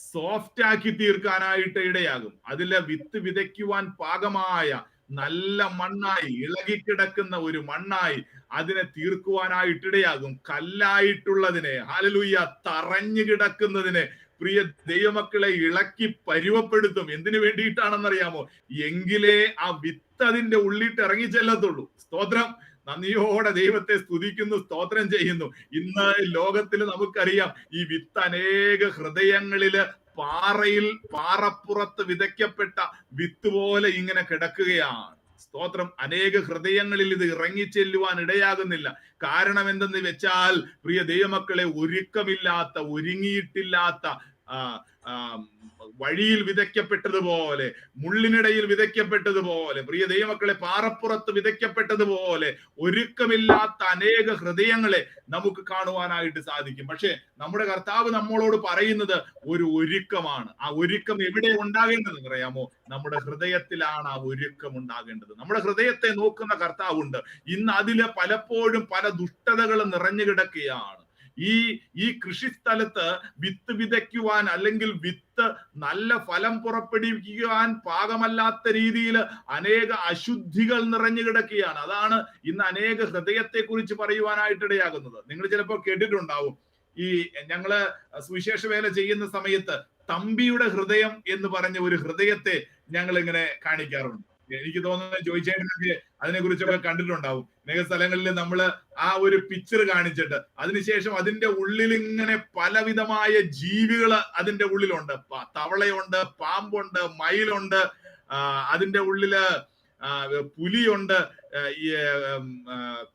സോഫ്റ്റ് ആക്കി തീർക്കാനായിട്ട് ഇടയാകും. അതിലെ വിത്ത് വിതയ്ക്കുവാൻ പാകമായ നല്ല മണ്ണായി, ഇളകിക്കിടക്കുന്ന ഒരു മണ്ണായി അതിനെ തീർക്കുവാനായിട്ടിടയാകും. കല്ലായിട്ടുള്ളതിനെ, ഹല്ലേലൂയ, തറഞ്ഞു കിടക്കുന്നതിനെ പ്രിയ ദൈവമക്കളെ ഇളക്കി പരുവപ്പെടുത്തും. എന്തിനു വേണ്ടിയിട്ടാണെന്നറിയാമോ? എങ്കിലേ ആ വിത്ത് അതിന്റെ ഉള്ളിട്ട് ഇറങ്ങി ചെല്ലത്തുള്ളൂ. സ്തോത്രം. നന്ദിയോടെ ദൈവത്തെ സ്തുതിക്കുന്നു, സ്തോത്രം ചെയ്യുന്നു. ഇന്ന് ലോകത്തിൽ നമുക്കറിയാം, ഈ വിത്ത് അനേക ഹൃദയങ്ങളില് പാറപ്പുറത്ത് വിതയ്ക്കപ്പെട്ട വിത്ത് പോലെ ഇങ്ങനെ കിടക്കുകയാണ്. സ്തോത്രം. അനേക ഹൃദയങ്ങളിൽ ഇത് ഇറങ്ങിച്ചെല്ലുവാൻ ഇടയാകുന്നില്ല. കാരണം എന്തെന്ന് വെച്ചാൽ, പ്രിയ ദൈവമക്കളെ, ഒരുക്കമില്ലാത്ത, ഒരുങ്ങിയിട്ടില്ലാത്ത, വഴിയിൽ വിതയ്ക്കപ്പെട്ടതുപോലെ, മുള്ളിനിടയിൽ വിതയ്ക്കപ്പെട്ടതുപോലെ, പ്രിയ ദൈവമക്കളെ, പാറപ്പുറത്ത് വിതയ്ക്കപ്പെട്ടതുപോലെ ഒരുക്കമില്ലാത്ത അനേക ഹൃദയങ്ങളെ നമുക്ക് കാണുവാനായിട്ട് സാധിക്കും. പക്ഷെ നമ്മുടെ കർത്താവ് നമ്മളോട് പറയുന്നത് ഒരു ഒരുക്കമാണ്. ആ ഒരുക്കം എവിടെ ഉണ്ടാകേണ്ടത് അറിയാമോ? നമ്മുടെ ഹൃദയത്തിലാണ് ആ ഒരുക്കം ഉണ്ടാകേണ്ടത്. നമ്മുടെ ഹൃദയത്തെ നോക്കുന്ന കർത്താവുണ്ട്. ഇന്ന് അതില് പലപ്പോഴും പല ദുഷ്ടതകളും നിറഞ്ഞു കിടക്കുകയാണ്. ഈ കൃഷിസ്ഥലത്ത് വിത്ത് വിതയ്ക്കുവാൻ, അല്ലെങ്കിൽ വിത്ത് നല്ല ഫലം പുറപ്പെടുവിക്കുവാൻ പാകമല്ലാത്ത രീതിയിൽ അനേക അശുദ്ധികൾ നിറഞ്ഞു കിടക്കുകയാണ്. അതാണ് ഇന്ന് അനേക ഹൃദയത്തെ കുറിച്ച് പറയുവാനായിട്ടിടയാകുന്നത്. നിങ്ങൾ ചിലപ്പോൾ കേട്ടിട്ടുണ്ടാവും, ഈ ഞങ്ങള് സുവിശേഷ വേല ചെയ്യുന്ന സമയത്ത് തമ്പിയുടെ ഹൃദയം എന്ന് പറഞ്ഞ ഒരു ഹൃദയത്തെ ഞങ്ങൾ ഇങ്ങനെ കാണിക്കാറുണ്ട്. എനിക്ക് തോന്നുന്നത് ജോയിച്ചേട്ടനൊക്കെ അതിനെ കുറിച്ചൊക്കെ കണ്ടിട്ടുണ്ടാവും. അനേക സ്ഥലങ്ങളിൽ നമ്മൾ ആ ഒരു പിക്ചർ കാണിച്ചിട്ട് അതിനുശേഷം അതിന്റെ ഉള്ളിൽ ഇങ്ങനെ പലവിധമായ ജീവികൾ അതിന്റെ ഉള്ളിലുണ്ട്. തവളയുണ്ട്, പാമ്പുണ്ട്, മയിലുണ്ട്, അതിന്റെ ഉള്ളില് പുലിയുണ്ട്,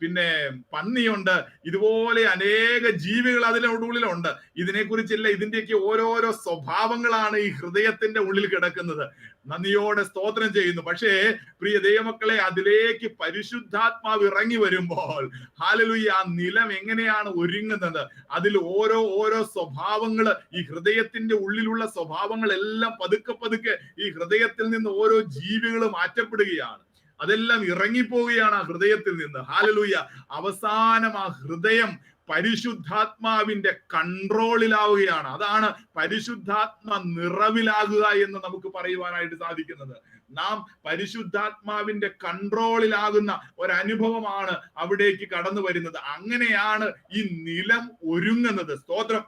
പിന്നെ പന്നിയുണ്ട്. ഇതുപോലെ അനേക ജീവികൾ അതിന്റെ ഉള്ളിലുണ്ട്. ഇതിനെക്കുറിച്ചില്ല, ഇതിന്റെയൊക്കെ ഓരോരോ സ്വഭാവങ്ങളാണ് ഈ ഹൃദയത്തിന്റെ ഉള്ളിൽ കിടക്കുന്നത്. നന്ദിയോടെ സ്തോത്രം ചെയ്യുന്നു. പക്ഷേ പ്രിയ ദൈവമക്കളെ, അതിലേക്ക് പരിശുദ്ധാത്മാവ് ഇറങ്ങി വരുമ്പോൾ, ഹല്ലേലൂയ, ആ നിലം എങ്ങനെയാണ് ഒരുങ്ങുന്നത്? അതിൽ ഓരോ സ്വഭാവങ്ങൾ, ഈ ഹൃദയത്തിന്റെ ഉള്ളിലുള്ള സ്വഭാവങ്ങളെല്ലാം പതുക്കെ പതുക്കെ ഈ ഹൃദയത്തിൽ നിന്ന് ഓരോ ജീവികൾ മാറ്റപ്പെടുകയാണ്. അതെല്ലാം ഇറങ്ങിപ്പോവുകയാണ് ആ ഹൃദയത്തിൽ നിന്ന്. ഹല്ലേലൂയ. അവസാനം ആ ഹൃദയം പരിശുദ്ധാത്മാവിന്റെ കൺട്രോളിലാവുകയാണ്. അതാണ് പരിശുദ്ധാത്മ നിറവിലാകുക എന്ന് നമുക്ക് പറയുവാനായിട്ട് സാധിക്കുന്നത്. നാം പരിശുദ്ധാത്മാവിന്റെ കൺട്രോളിലാകുന്ന ഒരനുഭവമാണ് അവിടേക്ക് കടന്നു വരുന്നത്. അങ്ങനെയാണ് ഈ നിലം ഒരുങ്ങുന്നത്. സ്തോത്രം.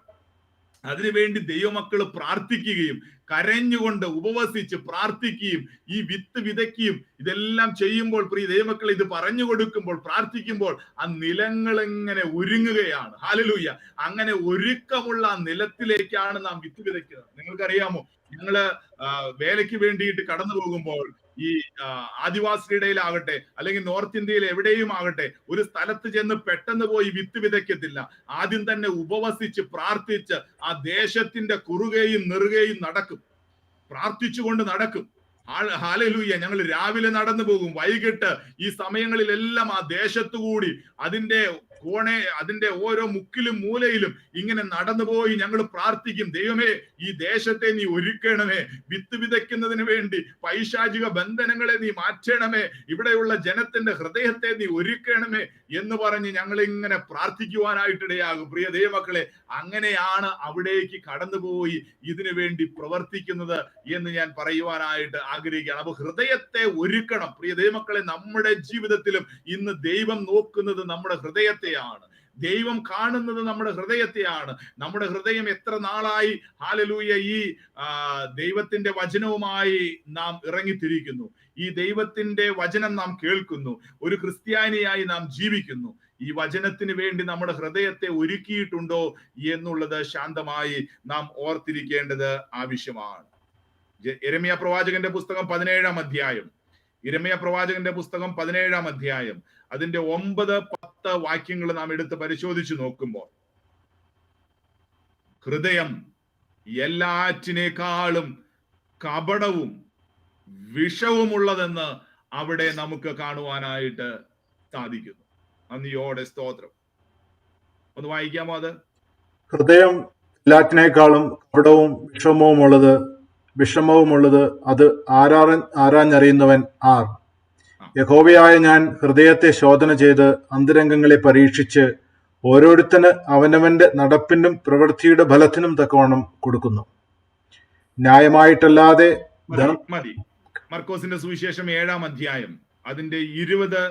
അതിനുവേണ്ടി ദൈവമക്കൾ പ്രാർത്ഥിക്കുകയും കരഞ്ഞുകൊണ്ട് ഉപവസിച്ച് പ്രാർത്ഥിക്കുകയും ഈ വിത്ത് വിതയ്ക്കുകയും ഇതെല്ലാം ചെയ്യുമ്പോൾ, പ്രിയ ദൈവമക്കൾ, ഇത് പറഞ്ഞു കൊടുക്കുമ്പോൾ, പ്രാർത്ഥിക്കുമ്പോൾ ആ നിലങ്ങൾ എങ്ങനെ ഒരുങ്ങുകയാണ്. ഹല്ലേലൂയ. അങ്ങനെ ഒരുക്കമുള്ള ആ നിലത്തിലേക്കാണ് നാം വിത്ത് വിതയ്ക്കുന്നത്. നിങ്ങൾക്കറിയാമോ, ഞങ്ങള് വേലയ്ക്ക് വേണ്ടിയിട്ട് കടന്നു പോകുമ്പോൾ ഈ ആദിവാസിയുടെയിലാകട്ടെ അല്ലെങ്കിൽ നോർത്ത് ഇന്ത്യയിൽ എവിടെയും ആകട്ടെ, ഒരു സ്ഥലത്ത് ചെന്ന് പെട്ടെന്ന് പോയി വിത്ത് വിതയ്ക്കത്തില്ല. ആദ്യം തന്നെ ഉപവസിച്ച് പ്രാർത്ഥിച്ച് ആ ദേശത്തിന്റെ കുറുകയും നെറുകയും നടക്കും, പ്രാർത്ഥിച്ചുകൊണ്ട് നടക്കും. ഹല്ലേലൂയ. ഞങ്ങൾ രാവിലെ നടന്നു പോകും, വൈകിട്ട് ഈ സമയങ്ങളിലെല്ലാം ആ ദേശത്തുകൂടി അതിന്റെ ഓരോ മുക്കിലും മൂലയിലും ഇങ്ങനെ നടന്നുപോയി ഞങ്ങൾ പ്രാർത്ഥിക്കും. ദൈവമേ, ഈ ദേശത്തെ നീ ഒരുക്കണമേ, വിത്ത് വിതയ്ക്കുന്നതിന് വേണ്ടി പൈശാചിക ബന്ധനങ്ങളെ നീ മാറ്റണമേ, ഇവിടെയുള്ള ജനത്തിന്റെ ഹൃദയത്തെ നീ ഒരുക്കണമേ എന്ന് പറഞ്ഞ് ഞങ്ങൾ ഇങ്ങനെ പ്രാർത്ഥിക്കുവാനായിട്ടിടയാകും. പ്രിയ ദൈവമക്കളെ, അങ്ങനെയാണ് അവിടേക്ക് കടന്നുപോയി ഇതിനു വേണ്ടി പ്രവർത്തിക്കുന്നത് എന്ന് ഞാൻ പറയുവാനായിട്ട് ആഗ്രഹിക്കുകയാണ്. അപ്പൊ ഹൃദയത്തെ ഒരുക്കണം. പ്രിയ ദൈവമക്കളെ, നമ്മുടെ ജീവിതത്തിലും ഇന്ന് ദൈവം നോക്കുന്നത് നമ്മുടെ ഹൃദയത്തെയാണ്. ദൈവം കാണുന്നത് നമ്മുടെ ഹൃദയത്തെയാണ്. നമ്മുടെ ഹൃദയം എത്ര നാളായി ഹല്ലേലൂയ ഈ ദൈവത്തിന്റെ വചനവുമായി നാം ഇറങ്ങിത്തിരിക്കുന്നു, ഈ ദൈവത്തിന്റെ വചനം നാം കേൾക്കുന്നു, ഒരു ക്രിസ്ത്യാനിയായി നാം ജീവിക്കുന്നു. ഈ വചനത്തിന് വേണ്ടി നമ്മുടെ ഹൃദയത്തെ ഒരുക്കിയിട്ടുണ്ടോ എന്നുള്ളത് ശാന്തമായി നാം ഓർത്തിരിക്കേണ്ടത് ആവശ്യമാണ്. യിരെമ്യാ പ്രവാചകന്റെ പുസ്തകം 17-ാം അധ്യായം, യിരെമ്യാ പ്രവാചകന്റെ പുസ്തകം 17-ാം അധ്യായം, അതിന്റെ 9-10 വാക്യങ്ങൾ നാം എടുത്ത് പരിശോധിച്ചു നോക്കുമ്പോൾ, ഹൃദയം എല്ലാറ്റിനേക്കാളും കപടവും വിഷവുമുള്ളതെന്ന് അവിടെ നമുക്ക് കാണുവാനായിട്ട് സാധിക്കുന്നു. നന്ദിയോടെ സ്തോത്രം. ഒന്ന് വായിക്കാമോ അത്? ഹൃദയം എല്ലാറ്റിനേക്കാളും കപടവും വിഷമവുമുള്ളത് അത് ആരാഞ്ഞറിയുന്നവൻ ആർ? യഹോവയായ ഞാൻ ഹൃദയത്തെ ശോധന ചെയ്ത് അന്തരംഗങ്ങളെ പരീക്ഷിച്ച് ഓരോരുത്തന് അവനവന്റെ നടപ്പിനും പ്രവൃത്തിയുടെ ഫലത്തിനും തക്കവണ്ണം കൊടുക്കുന്നു. ന്യായമായിട്ടല്ലാതെ മതി. മർക്കോസിന്റെ സുവിശേഷം 7-ാം അധ്യായം അതിന്റെ 20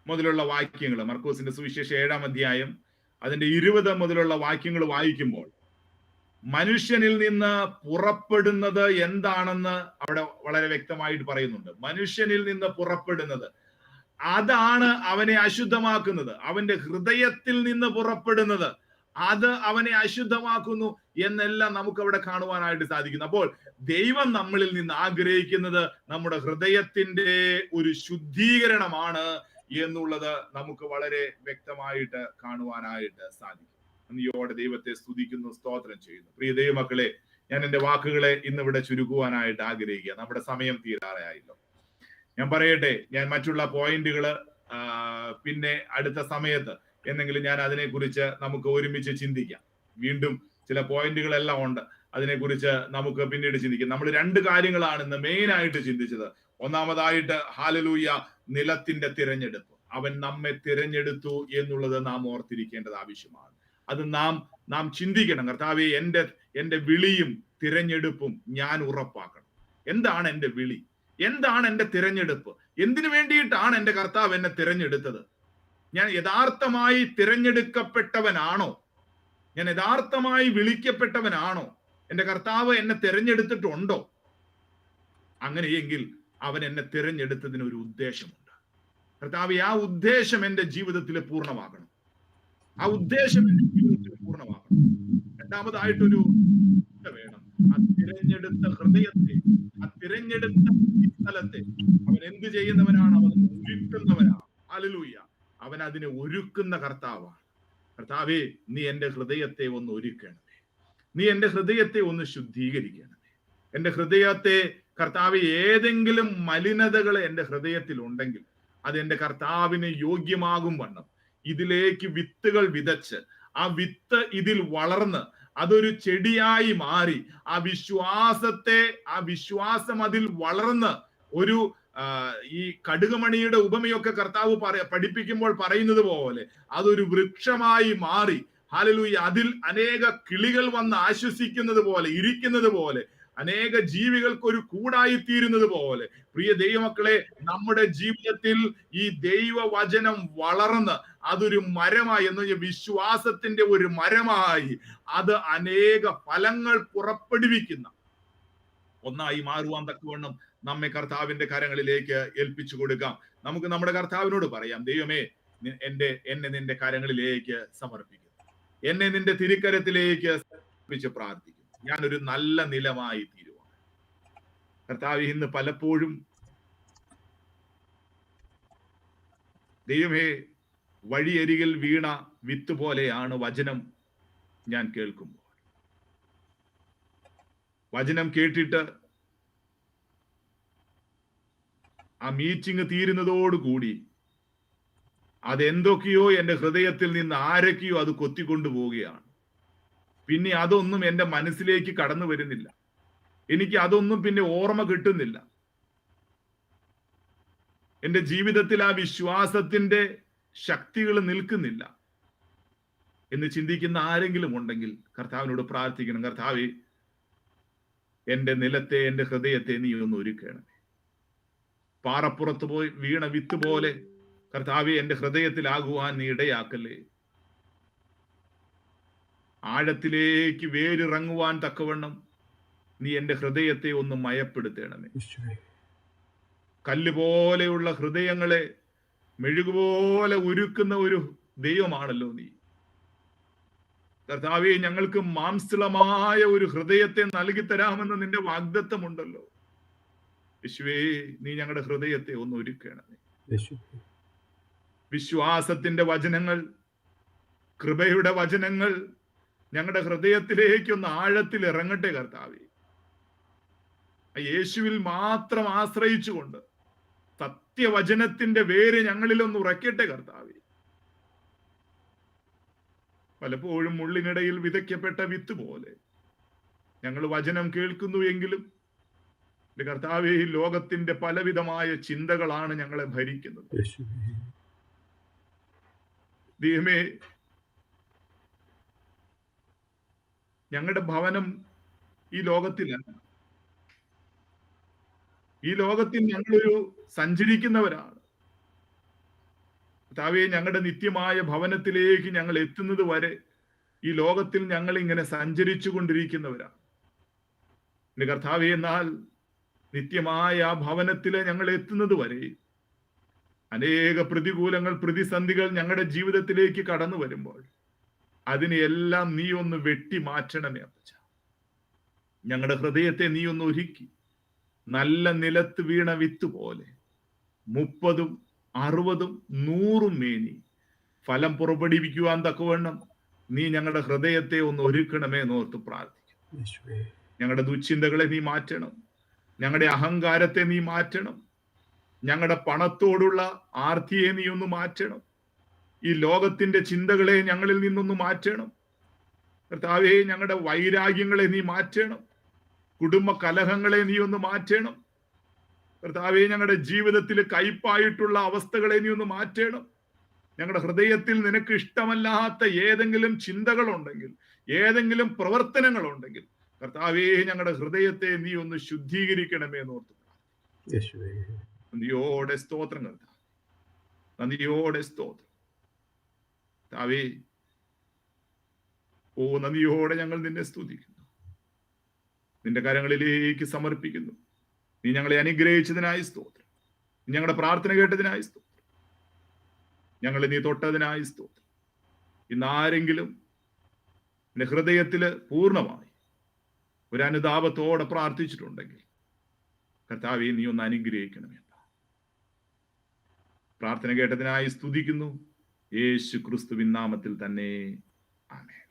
മുതലുള്ള വാക്യങ്ങൾ, മർക്കോസിന്റെ സുവിശേഷം 7-ാം അധ്യായം അതിന്റെ 20 മുതലുള്ള വാക്യങ്ങൾ വായിക്കുമ്പോൾ, മനുഷ്യനിൽ നിന്ന് പുറപ്പെടുന്നത് എന്താണെന്ന് അവിടെ വളരെ വ്യക്തമായിട്ട് പറയുന്നുണ്ട്. മനുഷ്യനിൽ നിന്ന് പുറപ്പെടുന്നത് അതാണ് അവനെ അശുദ്ധമാക്കുന്നത്. അവന്റെ ഹൃദയത്തിൽ നിന്ന് പുറപ്പെടുന്നത് അത് അവനെ അശുദ്ധമാക്കുന്നു എന്നെല്ലാം നമുക്ക് അവിടെ കാണുവാനായിട്ട് സാധിക്കുന്നു. അപ്പോൾ ദൈവം നമ്മളിൽ നിന്ന് ആഗ്രഹിക്കുന്നത് നമ്മുടെ ഹൃദയത്തിന്റെ ഒരു ശുദ്ധീകരണമാണ് എന്നുള്ളത് നമുക്ക് വളരെ വ്യക്തമായിട്ട് കാണുവാനായിട്ട് സാധിക്കും. നന്ദിയോടെ ദൈവത്തെ സ്തുതിക്കുന്നു, സ്തോത്രം ചെയ്യുന്നു. പ്രിയ ദൈവമക്കളെ, ഞാൻ എന്റെ വാക്കുകളെ ഇന്നിവിടെ ചുരുക്കുവാനായിട്ട് ആഗ്രഹിക്കുക. നമ്മുടെ സമയം തീരാറായല്ലോ. ഞാൻ പറയട്ടെ, ഞാൻ മറ്റുള്ള പോയിന്റുകള് പിന്നെ അടുത്ത സമയത്ത് എന്നെങ്കിലും ഞാൻ അതിനെക്കുറിച്ച് നമുക്ക് ഒരുമിച്ച് ചിന്തിക്കാം. വീണ്ടും ചില പോയിന്റുകളെല്ലാം ഉണ്ട്, അതിനെക്കുറിച്ച് നമുക്ക് പിന്നീട് ചിന്തിക്കാം. നമ്മൾ 2 കാര്യങ്ങളാണ് ഇന്ന് മെയിൻ ആയിട്ട് ചിന്തിച്ചത്. ഒന്നാമതായിട്ട് ഹല്ലേലൂയ, നിലത്തിന്റെ തിരഞ്ഞെടുപ്പ്. അവൻ നമ്മെ തിരഞ്ഞെടുത്തു എന്നുള്ളത് നാം ഓർത്തിരിക്കേണ്ടത് ആവശ്യമാണ്. അത് നാം ചിന്തിക്കണം. കർത്താവേ, എന്റെ വിളിയും തിരഞ്ഞെടുപ്പും ഞാൻ ഉറപ്പാക്കണം. എന്താണ് എന്റെ വിളി? എന്താണ് എന്റെ തിരഞ്ഞെടുപ്പ്? എന്തിനു വേണ്ടിയിട്ടാണ് എന്റെ കർത്താവ് എന്നെ തിരഞ്ഞെടുത്തത്? ഞാൻ യഥാർത്ഥമായി തിരഞ്ഞെടുക്കപ്പെട്ടവനാണോ? ഞാൻ യഥാർത്ഥമായി വിളിക്കപ്പെട്ടവനാണോ? എന്റെ കർത്താവ് എന്നെ തിരഞ്ഞെടുത്തിട്ടുണ്ടോ? അങ്ങനെയെങ്കിൽ അവൻ എന്നെ തിരഞ്ഞെടുത്തതിന് ഒരു ഉദ്ദേശമുണ്ട്. കർത്താവ്, ആ ഉദ്ദേശം എന്റെ ജീവിതത്തിൽ പൂർണ്ണമാകണം. ആ ഉദ്ദേശം എന്റെ ജീവിതത്തിൽ പൂർണ്ണമാകണം. രണ്ടാമതായിട്ടൊരു വേണം. ആ തിരഞ്ഞെടുത്ത ഹൃദയത്തെ, ആ തിരഞ്ഞെടുത്ത സ്ഥലത്തെ അവൻ എന്ത് ചെയ്യുന്നവനാണ്? അവൻ ഒരുക്കുന്നവനാണ്. ഹല്ലേലൂയ. അവൻ അതിനെ ഒരുക്കുന്ന കർത്താവാണ്. കർത്താവേ, നീ എന്റെ ഹൃദയത്തെ ഒന്ന് ഒരുക്കണമേ. നീ എന്റെ ഹൃദയത്തെ ഒന്ന് ശുദ്ധീകരിക്കണമേ. എന്റെ ഹൃദയത്തെ കർത്താവ്, ഏതെങ്കിലും മലിനതകൾ എന്റെ ഹൃദയത്തിൽ ഉണ്ടെങ്കിൽ അത് എന്റെ കർത്താവിന് യോഗ്യമാകും വണ്ണം ഇതിലേക്ക് വിത്തുകൾ വിതച്ച് ആ വിത്ത് ഇതിൽ വളർന്ന് അതൊരു ചെടിയായി മാറി ആ വിശ്വാസം അതിൽ വളർന്ന് ഒരു ഈ കടുകുമണിയുടെ ഉപമയൊക്കെ കർത്താവ് പഠിപ്പിക്കുമ്പോൾ പറയുന്നത് പോലെ അതൊരു വൃക്ഷമായി മാറി, ഹല്ലേലൂയ, അതിൽ അനേക കിളികൾ വന്ന് ആശ്വസിക്കുന്നത് പോലെ, ഇരിക്കുന്നത് പോലെ, അനേക ജീവികൾക്ക് ഒരു കൂടായി തീരുന്നത് പോലെ, പ്രിയ ദൈവമക്കളെ, നമ്മുടെ ജീവിതത്തിൽ ഈ ദൈവവചനം വളർന്ന് അതൊരു മരമായി, എന്ന് വിശ്വാസത്തിന്റെ ഒരു മരമായി അത് അനേക ഫലങ്ങൾ പുറപ്പെടുവിക്കുന്ന ഒന്നായി മാറുവാൻ തക്കവണ്ണം നമ്മെ കർത്താവിന്റെ കരങ്ങളിലേക്ക് ഏൽപ്പിച്ചു കൊടുക്കാം. നമുക്ക് നമ്മുടെ കർത്താവിനോട് പറയാം, ദൈവമേ, എന്നെ നിന്റെ കരങ്ങളിലേക്ക് സമർപ്പിക്കുന്നു, എന്നെ നിന്റെ തിരുക്കരത്തിലേക്ക് സമർപ്പിച്ച് പ്രാർത്ഥിക്കുന്നു. ഞാനൊരു നല്ല നിലമായി തീരുവാൻ. കർത്താവ്, ഇന്ന് പലപ്പോഴും ദൈവമേ, വഴിയരികിൽ വീണ വിത്ത് പോലെയാണ് വചനം ഞാൻ കേൾക്കുമ്പോൾ. വചനം കേട്ടിട്ട് ആ മീറ്റിംഗ് തീരുന്നതോടുകൂടി അതെന്തൊക്കെയോ എന്റെ ഹൃദയത്തിൽ നിന്ന് ആരൊക്കെയോ അത് കൊത്തിക്കൊണ്ടു പോവുകയാണ്. പിന്നെ അതൊന്നും എന്റെ മനസ്സിലേക്ക് കടന്നു വരുന്നില്ല, എനിക്ക് അതൊന്നും പിന്നെ ഓർമ്മ കിട്ടുന്നില്ല. എന്റെ ജീവിതത്തിൽ ആ വിശ്വാസത്തിന്റെ ശക്തികൾ നിൽക്കുന്നില്ല എന്ന് ചിന്തിക്കുന്ന ആരെങ്കിലും ഉണ്ടെങ്കിൽ കർത്താവിനോട് പ്രാർത്ഥിക്കണം. കർത്താവേ, എന്റെ നിലത്തെ, എന്റെ ഹൃദയത്തെ നീ ഒന്ന് ഒരുക്കണമേ. പാറപ്പുറത്ത് പോയി വീണ വിത്ത് പോലെ കർത്താവേ, എന്റെ ഹൃദയത്തിലാകുവാൻ നീ ഇടയാക്കല്ലേ. ആഴത്തിലേക്ക് വേരിറങ്ങുവാൻ തക്കവണ്ണം നീ എന്റെ ഹൃദയത്തെ ഒന്ന് മയപ്പെടുത്തണമേ. കല്ല് പോലെയുള്ള ഹൃദയങ്ങളെ മെഴുകുപോലെ ഉരുക്കുന്ന ഒരു ദൈവമാണല്ലോ നീ. കർത്താവേ, ഞങ്ങൾക്ക് മാംസളമായ ഒരു ഹൃദയത്തെ നൽകി തരാമെന്ന് നിന്റെ വാഗ്ദത്തമുണ്ടല്ലോ. യേശുവേ, നീ ഞങ്ങളുടെ ഹൃദയത്തെ ഒന്ന് ഒരുക്കണമേ. വിശ്വാസത്തിന്റെ വചനങ്ങൾ, കൃപയുടെ വചനങ്ങൾ ഞങ്ങളുടെ ഹൃദയത്തിലേക്ക് ഒന്ന് ആഴത്തിൽ ഇറങ്ങട്ടെ കർത്താവേ. യേശുവിൽ മാത്രം ആശ്രയിച്ചുകൊണ്ട് സത്യവചനത്തിന്റെ വേര് ഞങ്ങളിൽ ഒന്ന് ഉറക്കട്ടെ കർത്താവേ. പലപ്പോഴും മുള്ളിനിടയിൽ വിതയ്ക്കപ്പെട്ട വിത്ത് പോലെ ഞങ്ങൾ വചനം കേൾക്കുന്നു എങ്കിലും കർത്താവേ, ലോകത്തിന്റെ പലവിധമായ ചിന്തകളാണ് ഞങ്ങളെ ഭരിക്കുന്നത്. ദൈവമേ, ഞങ്ങളുടെ ഭവനം ഈ ലോകത്തിലല്ല. ഈ ലോകത്തിൽ ഞങ്ങളൊരു സഞ്ചരിക്കുന്നവരാണ്. കർത്താവേ, ഞങ്ങളുടെ നിത്യമായ ഭവനത്തിലേക്ക് ഞങ്ങൾ എത്തുന്നത് വരെ ഈ ലോകത്തിൽ ഞങ്ങൾ ഇങ്ങനെ സഞ്ചരിച്ചു കൊണ്ടിരിക്കുന്നവരാണ്. കർത്താവേ, എന്നാൽ നിത്യമായ ആ ഭവനത്തിൽ ഞങ്ങൾ എത്തുന്നത് വരെ അനേക പ്രതികൂലങ്ങൾ, പ്രതിസന്ധികൾ ഞങ്ങളുടെ ജീവിതത്തിലേക്ക് കടന്നു വരുമ്പോൾ അതിനെയെല്ലാം നീ ഒന്ന് വെട്ടി മാറ്റണമേ അപ്പച്ച. ഞങ്ങളുടെ ഹൃദയത്തെ നീ ഒന്ന് ഒരുക്കി നല്ല നിലത്ത് വീണ വിത്ത് പോലെ 30, 60, 100 മേനി ഫലം പുറപ്പെടുവിക്കുവാൻ തക്കവണ്ണം നീ ഞങ്ങളുടെ ഹൃദയത്തെ ഒന്ന് ഒരുക്കണമേ എന്നോർത്ത് പ്രാർത്ഥിക്കും. ഞങ്ങളുടെ ദുശ്ചിന്തകളെ നീ മാറ്റണം, ഞങ്ങളുടെ അഹങ്കാരത്തെ നീ മാറ്റണം, ഞങ്ങളുടെ പണത്തോടുള്ള ആർത്തിയെ നീ ഒന്ന് മാറ്റണം, ഈ ലോകത്തിന്റെ ചിന്തകളെ ഞങ്ങളിൽ നിന്നൊന്ന് മാറ്റണം കർത്താവേ. ഞങ്ങളുടെ വൈരാഗ്യങ്ങളെ നീ മാറ്റണം, കുടുംബ കലഹങ്ങളെ നീ ഒന്ന് മാറ്റണം കർത്താവേ. ഞങ്ങളുടെ ജീവിതത്തിൽ കയ്പായിട്ടുള്ള അവസ്ഥകളെ നീ ഒന്ന് മാറ്റണം. ഞങ്ങളുടെ ഹൃദയത്തിൽ നിനക്ക് ഇഷ്ടമല്ലാത്ത ഏതെങ്കിലും ചിന്തകളുണ്ടെങ്കിൽ, ഏതെങ്കിലും പ്രവർത്തനങ്ങളുണ്ടെങ്കിൽ കർത്താവേ, ഞങ്ങളുടെ ഹൃദയത്തെ നീ ഒന്ന് ശുദ്ധീകരിക്കണമേ എന്നോർത്തു. നന്ദിയോടെ സ്തോത്രം കർത്താവേ, നന്ദിയോടെ സ്തോത്രം കർത്താവേ. ഓ, നന്ദിയോടെ ഞങ്ങൾ നിന്നെ സ്തുതിക്കുന്നു, നിന്റെ കരങ്ങളിലേക്ക് സമർപ്പിക്കുന്നു. നീ ഞങ്ങളെ അനുഗ്രഹിച്ചതിനായി സ്തോത്രം, നീ ഞങ്ങളുടെ പ്രാർത്ഥന കേട്ടതിനായി സ്തോത്രം, ഞങ്ങളെ നീ തൊട്ടതിനായി സ്തോത്രം. ഇന്ന് ആരെങ്കിലും നിന്റെ ഹൃദയത്തില് പൂർണ്ണമായി ഒരു അനുതാപത്തോടെ പ്രാർത്ഥിച്ചിട്ടുണ്ടെങ്കിൽ കർത്താവേ, നീ ഒന്ന് അനുഗ്രഹിക്കണമെന്ന് പ്രാർത്ഥന കേട്ടതിനായി സ്തുതിക്കുന്നു. യേശു ക്രിസ്തുവിൻ നാമത്തിൽ തന്നെ, ആമേൻ.